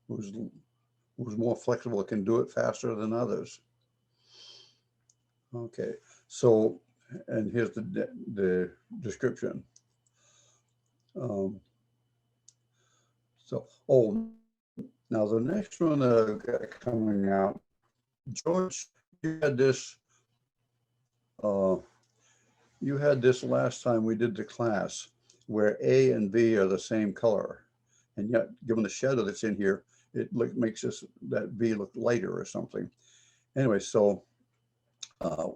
who's more flexible, can do it faster than others. Okay, so, and here's the description. Now the next one coming out, George, you had this last time we did the class, where A and B are the same color. And yet, given the shadow that's in here, it makes that B look lighter or something. Anyway, so I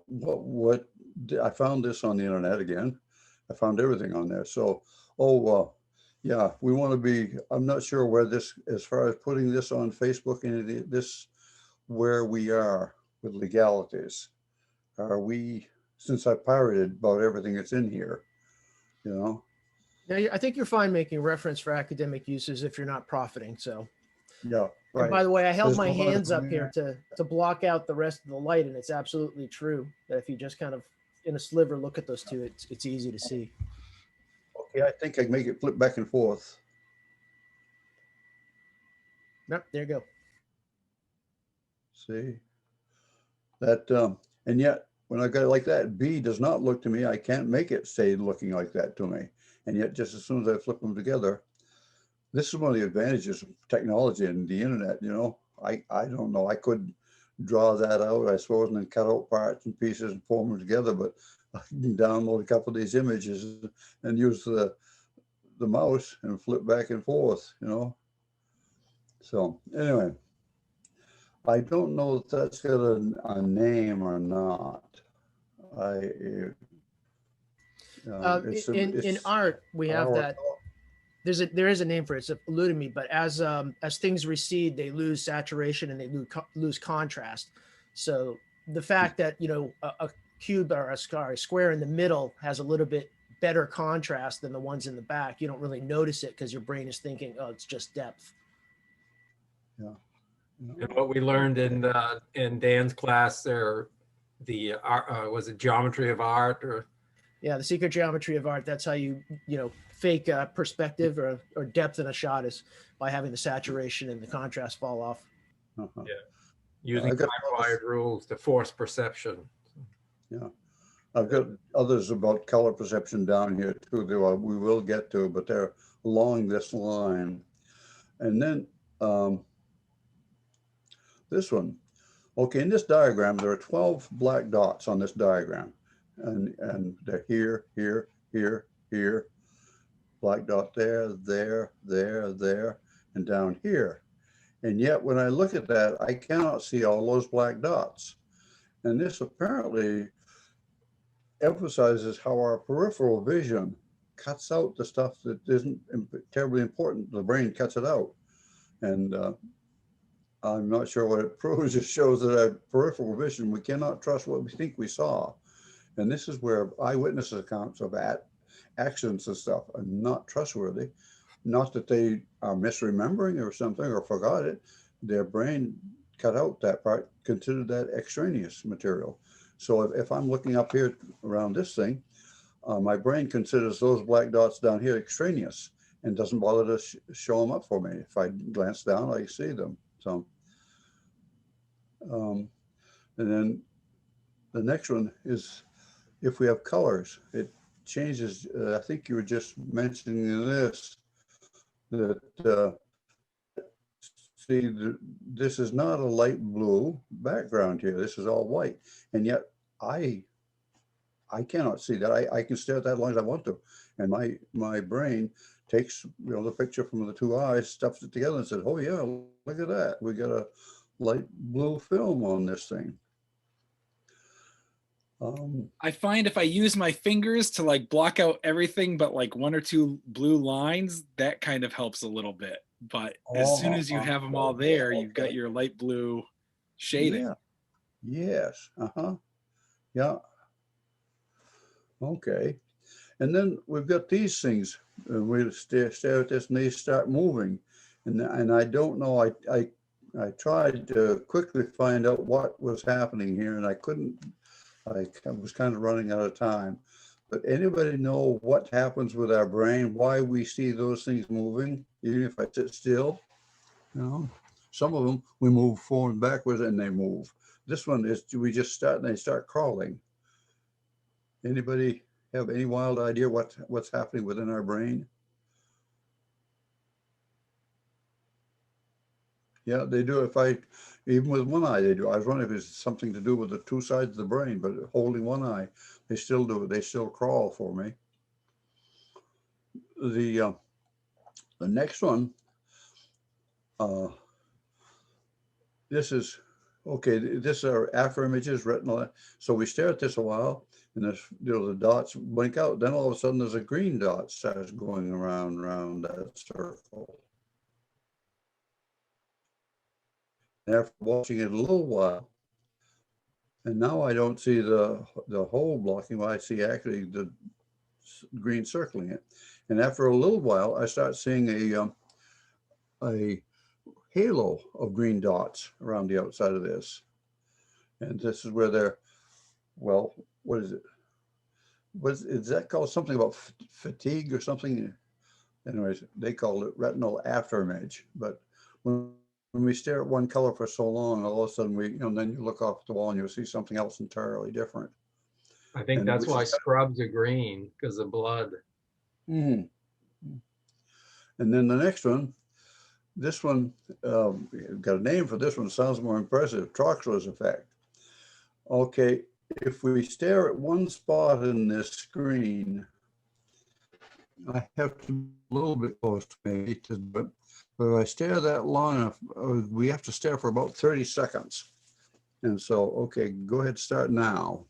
found this on the internet again. I found everything on there. So, yeah, we want to be, I'm not sure where this, as far as putting this on Facebook and this, where we are with legalities. Are we, since I pirated about everything that's in here, you know? Yeah, I think you're fine making reference for academic uses if you're not profiting. So, Yeah, and right. by the way, I held There's my a lot of- hands up here to block out the rest of the light, and it's absolutely true that if you just kind of in a sliver look at those two, it's easy to see. Okay, I think I can make it flip back and forth. Yep, there you go. See that, and yet when I got it like that, B does not look to me. I can't make it stay looking like that to me. And yet, just as soon as I flip them together, this is one of the advantages of technology and the internet. You know, I don't know. I could draw that out, I suppose, and then cut out parts and pieces and form them together. But I can download a couple of these images and use the mouse and flip back and forth. You know. So anyway. I don't know if that's got a name or not. In art, we have that. There is a name for it. It's eluding me, but as things recede, they lose saturation and they lose contrast. So the fact that a cube or a square in the middle has a little bit better contrast than the ones in the back, you don't really notice it because your brain is thinking, oh, it's just depth. Yeah. And what we learned in Dan's class there, was it geometry of art or? Yeah, the secret geometry of art. That's how you fake perspective or depth in a shot is by having the saturation and the contrast fall off. Uh-huh. Yeah, using wired rules to force perception. Yeah, I've got others about color perception down here too. We will get to, but they're along this line, and then. This one. Okay, in this diagram, there are 12 black dots on this diagram. And they're here, here, here, here. Black dot there, there, there, there, and down here. And yet, when I look at that, I cannot see all those black dots. And this apparently emphasizes how our peripheral vision cuts out the stuff that isn't terribly important. The brain cuts it out. And I'm not sure what it proves. It shows that our peripheral vision, we cannot trust what we think we saw. And this is where eyewitness accounts of accidents and stuff are not trustworthy. Not that they are misremembering or something or forgot it. Their brain cut out that part, considered that extraneous material. So if I'm looking up here around this thing, my brain considers those black dots down here extraneous and doesn't bother to show them up for me. If I glance down, I see them. So, and then the next one is if we have colors, it changes. I think you were just mentioning this, that see, this is not a light blue background here. This is all white. And yet I cannot see that. I can stare at that as long as I want to. And my brain takes the picture from the two eyes, stuffs it together and says, oh yeah, look at that. We got a light blue film on this thing. I find if I use my fingers to like block out everything but like one or two blue lines, that kind of helps a little bit. But as soon as you have them all there, you've got your light blue shading. Yeah. Yes. Uh-huh. Yeah. Okay. And then we've got these things. We stare at this and they start moving. And I don't know, I tried to quickly find out what was happening here and I couldn't. I was kind of running out of time. But anybody know what happens with our brain, why we see those things moving, even if I sit still? Some of them, we move forward and backwards and they move. This one is, we just start and they start crawling. Anybody have any wild idea what's happening within our brain? Yeah, they do. Even with one eye, they do. I was wondering if it's something to do with the two sides of the brain, but holding one eye, they still do it. They still crawl for me. the next one, this is, okay, this are after images, retinal. So we stare at this a while, and this, the dots blink out. Then all of a sudden there's a green dot starts going around that circle. And after watching it a little while, and now I don't see the hole blocking, well, I see actually the green circling it. And after a little while, I start seeing a halo of green dots around the outside of this. And this is where they're, well, what is it? Is that called something about fatigue or something? Anyways, they call it retinal afterimage. But when we stare at one color for so long, all of a sudden then you look off the wall and you'll see something else entirely different. I think that's why scrubs are green, because of blood. Mm-hmm. And then the next one, this one, got a name for this one, sounds more impressive, Troxler's effect. Okay, if we stare at one spot in this screen, I have to be a little bit close to me to do it, but if I stare that long enough, we have to stare for about 30 seconds. And so, okay, go ahead, start now.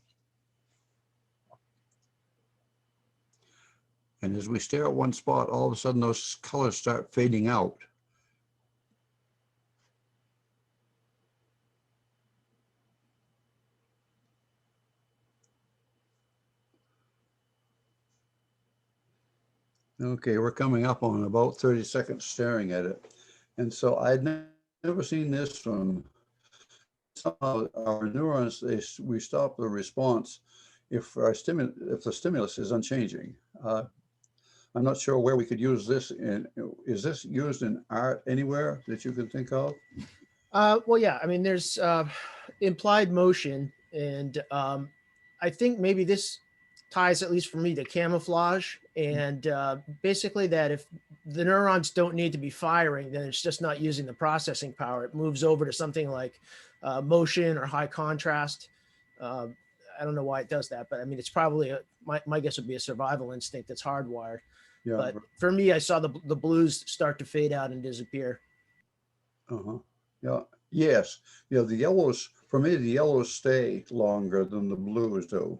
And as we stare at one spot, all of a sudden those colors start fading out. Okay, we're coming up on about 30 seconds staring at it. And so I'd never seen this one. Somehow our neurons, we stop the response if the stimulus is unchanging. I'm not sure where we could use this in. Is this used in art anywhere that you can think of? Well, yeah, I mean, there's implied motion, and I think maybe this ties, at least for me, to camouflage, and basically that if the neurons don't need to be firing, then it's just not using the processing power. It moves over to something like motion or high contrast. I don't know why it does that, but I mean, it's probably my guess would be a survival instinct that's hardwired. Yeah. But for me, I saw the blues start to fade out and disappear. Uh-huh. Yeah. Yes. Yeah. The yellows, for me, the yellows stay longer than the blues do.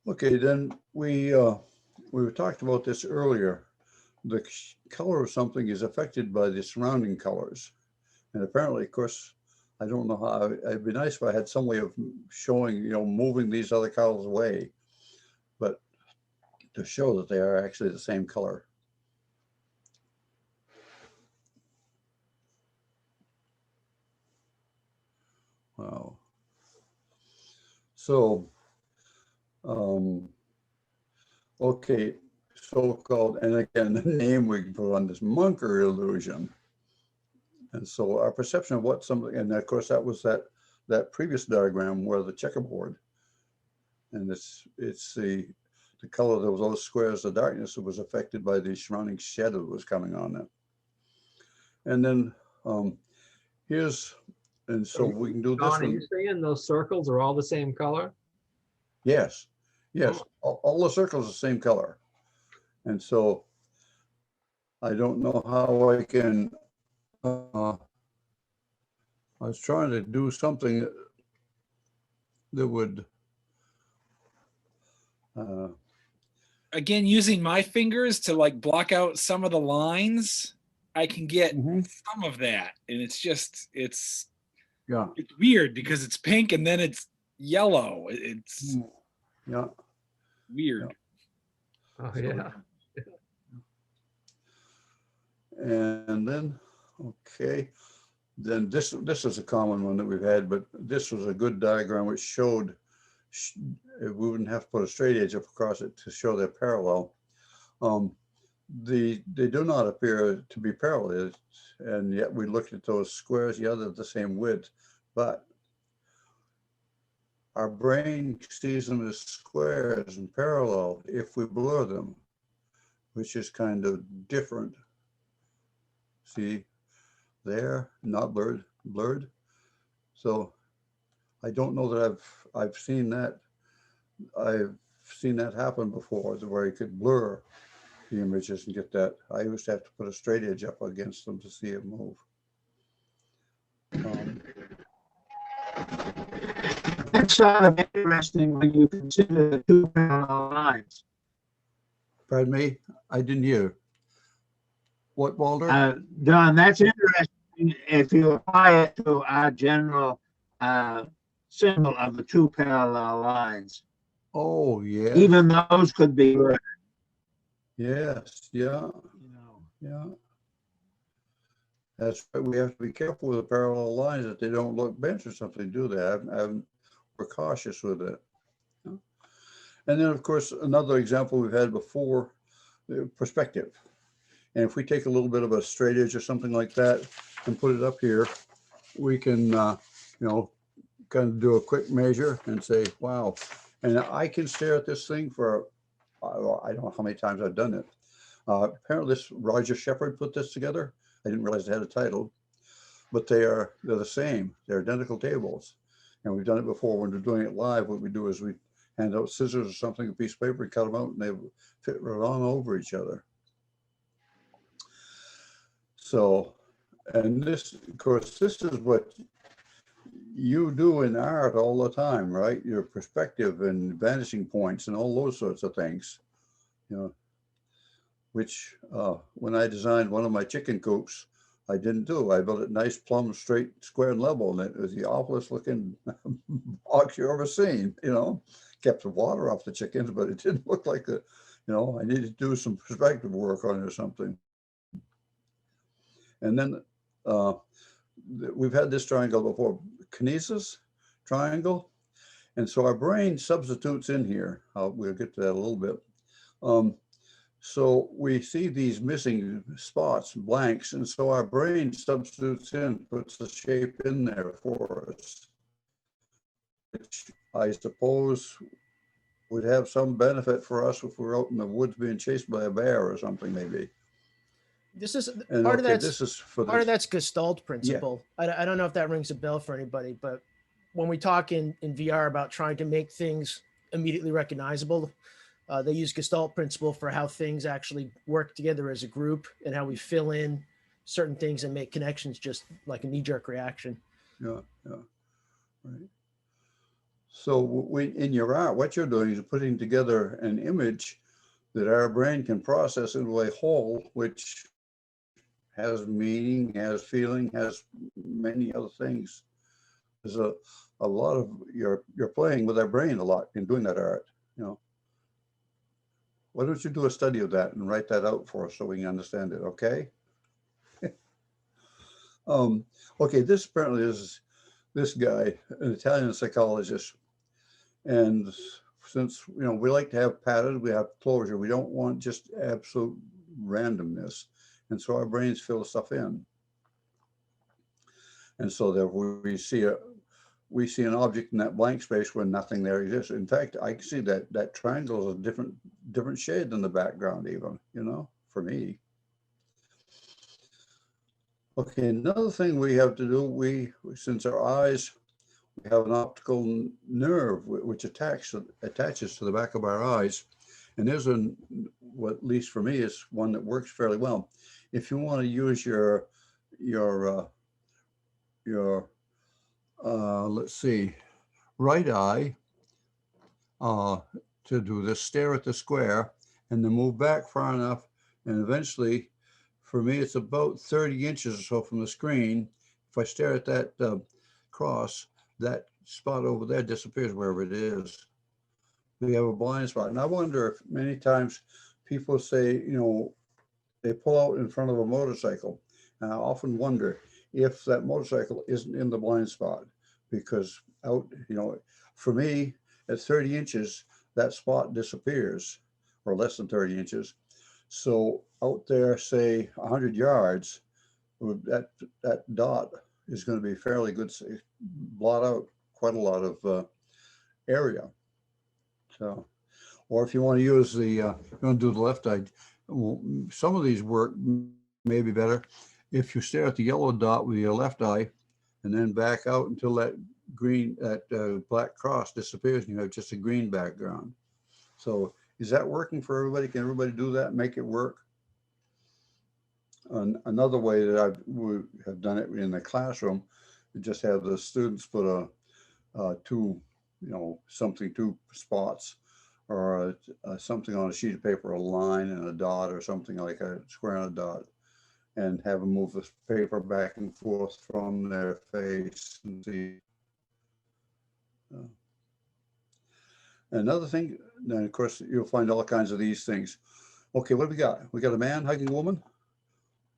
Okay, then we talked about this earlier. The color of something is affected by the surrounding colors. And apparently, of course, I don't know how, it'd be nice if I had some way of showing, moving these other colors away, but to show that they are actually the same color. Wow. So, okay, so-called, and again, the name we can put on this Munker illusion. And so our perception of what something, and of course that was that previous diagram where the checkerboard, and it's the color that was those squares, the darkness that was affected by the surrounding shadow that was coming on it. And then and so we can do this Don, are one. you saying those circles are all the same color? Yes, yes, all the circles are the same color. And so I don't know how I can, I was trying to do something that would, Again, using my fingers to like block out some of the lines, I can get some of that. And it's yeah, it's weird because it's pink and then it's yellow. It's yeah, weird. Oh, yeah. And then, okay, then this is a common one that we've had, but this was a good diagram which showed we wouldn't have to put a straight edge up across it to show they're parallel. They do not appear to be parallel, and yet we looked at those squares, yeah, they're the same width, but our brain sees them as squares and parallel if we blur them, which is kind of different. See, there, not blurred. So I don't know that I've seen that. I've seen that happen before, where you could blur the images and get that. I used to have to put a straight edge up against them to see it move. That's sort of interesting when you consider the two parallel lines. Pardon me? I didn't hear. What, Walter? Don, that's interesting if you apply it to our general symbol of the two parallel lines. Oh, yeah. Even those could be blurred. Yes, yeah, yeah. That's right. We have to be careful with the parallel lines that they don't look bent or something, do they? We're cautious with it. And then, of course, another example we've had before, perspective. And if we take a little bit of a straight edge or something like that and put it up here, we can, you know, kind of do a quick measure and say, wow. And I can stare at this thing for, I don't know how many times I've done it. Apparently this Roger Shepard put this together. I didn't realize it had a title, but they're the same. They're identical tables. And we've done it before. When we're doing it live, what we do is we hand out scissors or something, a piece of paper, cut them out, and they fit right on over each other. So, and this, of course, this is what you do in art all the time, right? Your perspective and vanishing points and all those sorts of things, you know, which when I designed one of my chicken coops, I didn't do. I built it nice, plumb, straight, square, and level, and it was the awfulest looking box you ever seen, you know. Kept the water off the chickens, but it didn't look like the, you know, I needed to do some perspective work on it or something. And then we've had this triangle before, kinesis triangle. And so our brain substitutes in here. We'll get to that a little bit. So we see these missing spots, blanks, and so our brain substitutes in, puts the shape in there for us, which I suppose would have some benefit for us if we're out in the woods being chased by a bear or something, maybe. This is And part of okay, that's this is for part of this. that's Gestalt principle. I don't know if that rings a bell for anybody, but when we talk in VR about trying to make things immediately recognizable, they use Gestalt principle for how things actually work together as a group and how we fill in certain things and make connections just like a knee-jerk reaction. Yeah, yeah, right. So in your art, what you're doing is putting together an image that our brain can process into a whole, which has meaning, has feeling, has many other things. There's a lot of, you're playing with our brain a lot in doing that art, you know. Why don't you do a study of that and write that out for us so we can understand it, okay? Okay, this apparently is this guy, an Italian psychologist. And since, you know, we like to have pattern, we have closure. We don't want just absolute randomness. And so our brains fill stuff in. And so that we see an object in that blank space where nothing there exists. In fact, I can see that triangle is a different shade than the background even, you know, for me. Okay, another thing we have to do, since our eyes, we have an optical nerve which attaches to the back of our eyes. And there's what at least for me is one that works fairly well. If you want to use your let's see, right eye to do this, stare at the square and then move back far enough. And eventually, for me, it's about 30 inches or so from the screen. If I stare at that cross, that spot over there disappears wherever it is. We have a blind spot. And I wonder if many times people say, you know, they pull out in front of a motorcycle. And I often wonder if that motorcycle isn't in the blind spot, because out, you know, for me at 30 inches, that spot disappears, or less than 30 inches. So out there, say 100 yards, that dot is going to be fairly good, blot out quite a lot of area. So, or if you want to use the, you want to do the left eye, some of these work maybe better if you stare at the yellow dot with your left eye and then back out until that green, that black cross disappears and you have just a green background. So is that working for everybody? Can everybody do that, make it work? Another way that we have done it in the classroom, we just have the students put two spots or something on a sheet of paper, a line and a dot or something like a square and a dot, and have them move the paper back and forth from their face and see. Another thing, then of course, you'll find all kinds of these things. Okay, what do we got? We got a man hugging a woman.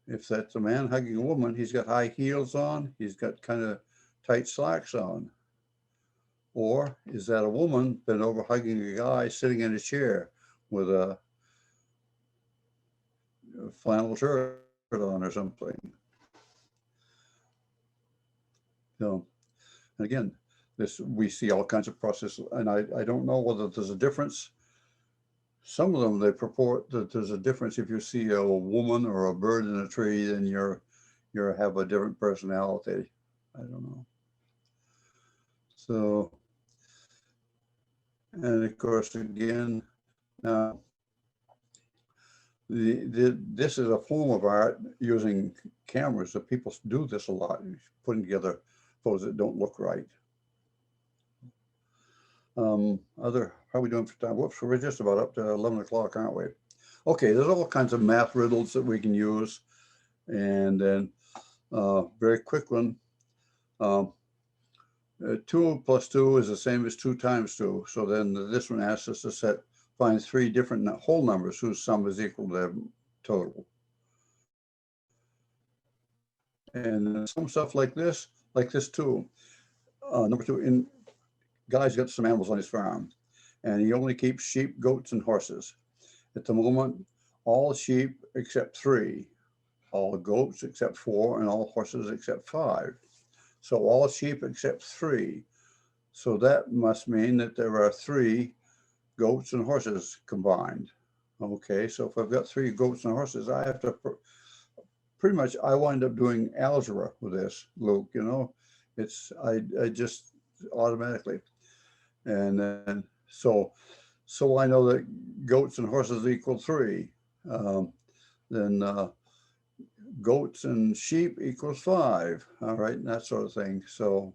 If that's a man hugging a woman, he's got high heels on, he's got kind of tight slacks on. Or is that a woman bent over hugging a guy sitting in a chair with a flannel shirt on or something? So, and again, we see all kinds of processes, and I don't know whether there's a difference. Some of them, they purport that there's a difference. If you see a woman or a bird in a tree, then you have a different personality. I don't know. So, and of course, again, now this is a form of art using cameras. That people do this a lot, putting together photos that don't look right. How are we doing for time? Whoops, we're just about up to 11 o'clock, aren't we? Okay, there's all kinds of math riddles that we can use. And then very quick one, 2 plus 2 is the same as 2 times 2. So then this one asks us to find 3 different whole numbers whose sum is equal to their total. And some stuff like this too. Number 2, guy's got some animals on his farm, and he only keeps sheep, goats, and horses. At the moment, all sheep except 3, all goats except 4, and all horses except 5. So all sheep except 3. So that must mean that there are 3 goats and horses combined. Okay, so if I've got 3 goats and horses, I have to pretty much, I wind up doing algebra with this, Luke, you know, I just automatically. And then, so I know that goats and horses equal 3. Then goats and sheep equals 5. All right, and that sort of thing. So,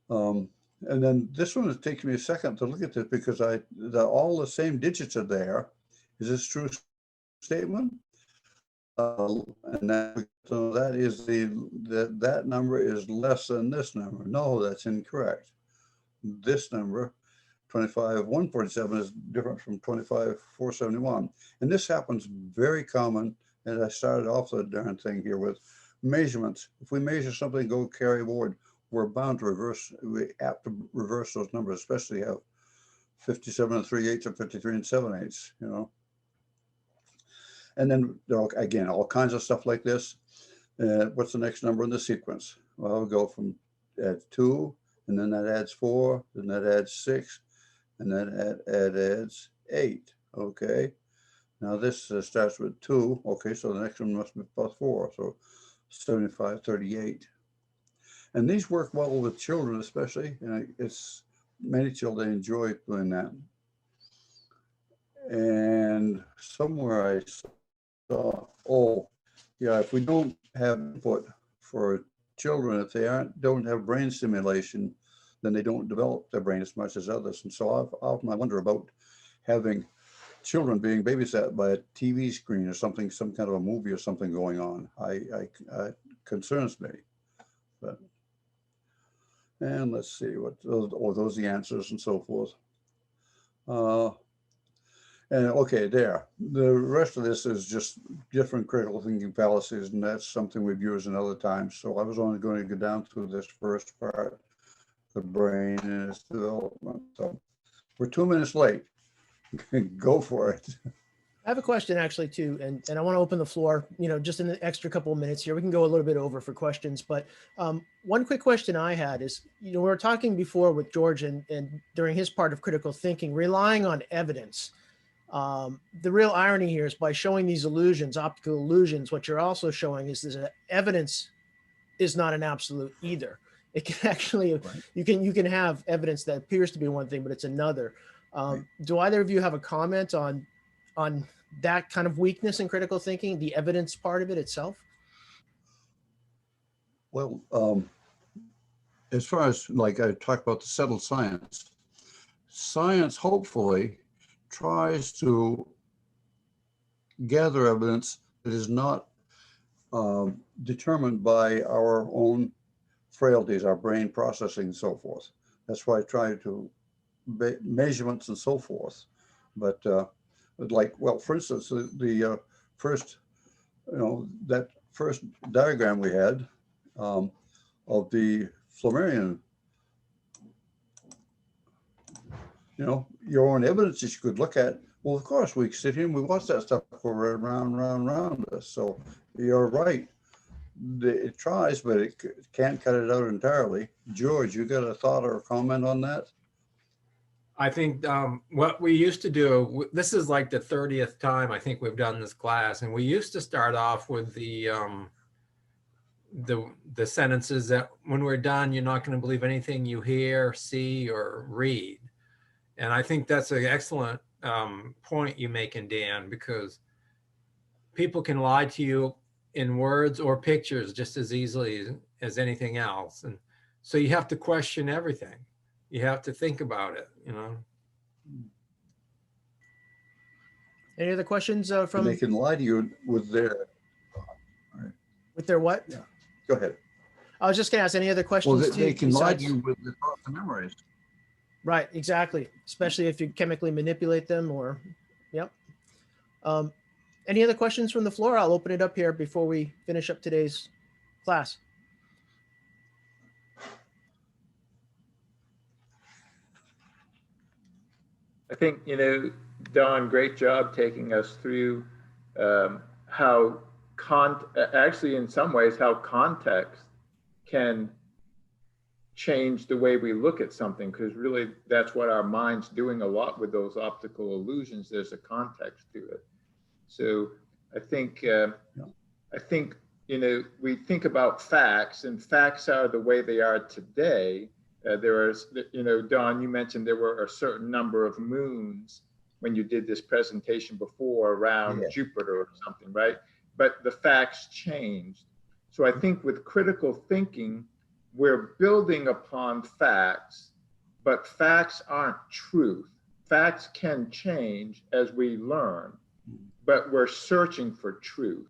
and then this one, it takes me a second to look at this because all the same digits are there. Is this true statement? And that is that number is less than this number. No, that's incorrect. This number, 25,147, is different from 25,471. And this happens very common. And I started off the darn thing here with measurements. If we measure something, go carry board, we're bound to reverse. We're apt to reverse those numbers, especially have 57 3/8 or 53 7/8, you know. And then there are, again, all kinds of stuff like this. What's the next number in the sequence? Well, we'll go from add 2, and then that adds 4, then that adds 6, and then that adds 8. Okay. Now this starts with 2. Okay, so the next one must be plus 4. So 75 38. And these work well with children, especially. It's many children enjoy doing that. And somewhere I saw, oh, yeah, if we don't have input for children, if they don't have brain stimulation, then they don't develop their brain as much as others. And so often I wonder about having children being babysat by a TV screen or something, some kind of a movie or something going on. It concerns me. But, and let's see what those are the answers and so forth. And okay, there. The rest of this is just different critical thinking fallacies, and that's something we've used in other times. So I was only going to go down through this first part, the brain and its development. So we're 2 minutes late. Go for it. I have a question actually too, and I want to open the floor, you know, just in the extra couple of minutes here. We can go a little bit over for questions, but one quick question I had is, you know, we were talking before with George and during his part of critical thinking, relying on evidence. The real irony here is by showing these illusions, optical illusions, what you're also showing is that evidence is not an absolute either. It can actually, you can have evidence that appears to be one thing, but it's another. Do either of you have a comment on that kind of weakness in critical thinking, the evidence part of it itself? Well, as far as like I talked about the settled science, science hopefully tries to gather evidence that is not determined by our own frailties, our brain processing and so forth. That's why I try to measurements and so forth. But like, well, for instance, the first, that first diagram we had of the Flammarion, your own evidence that you could look at. Well, of course, we sit here and we watch that stuff go round us. So you're right. It tries, but it can't cut it out entirely. George, you got a thought or a comment on that? I think what we used to do, this is like the 30th time I think we've done this class, and we used to start off with the sentences that when we're done, you're not going to believe anything you hear, see, or read. And I think that's an excellent point you make, Dan, because people can lie to you in words or pictures just as easily as anything else. And so you have to question everything. You have to think about it, Any other questions from? And they can lie to you with their. With their what? Yeah. Go ahead. I was just going to ask any other questions. Well, they can lie to you with the thoughts and memories. Right, exactly. Especially if you chemically manipulate them or, yep. Any other questions from the floor? I'll open it up here before we finish up today's class. I think, Don, great job taking us through how actually in some ways how context can change the way we look at something, because really that's what our mind's doing a lot with those optical illusions. There's a context to it. So I think we think about facts, and facts are the way they are today. There is, Don, you mentioned there were a certain number of moons when you did this presentation before around Jupiter or something, right? But the facts changed. So I think with critical thinking, we're building upon facts, but facts aren't truth. Facts can change as we learn, but we're searching for truth.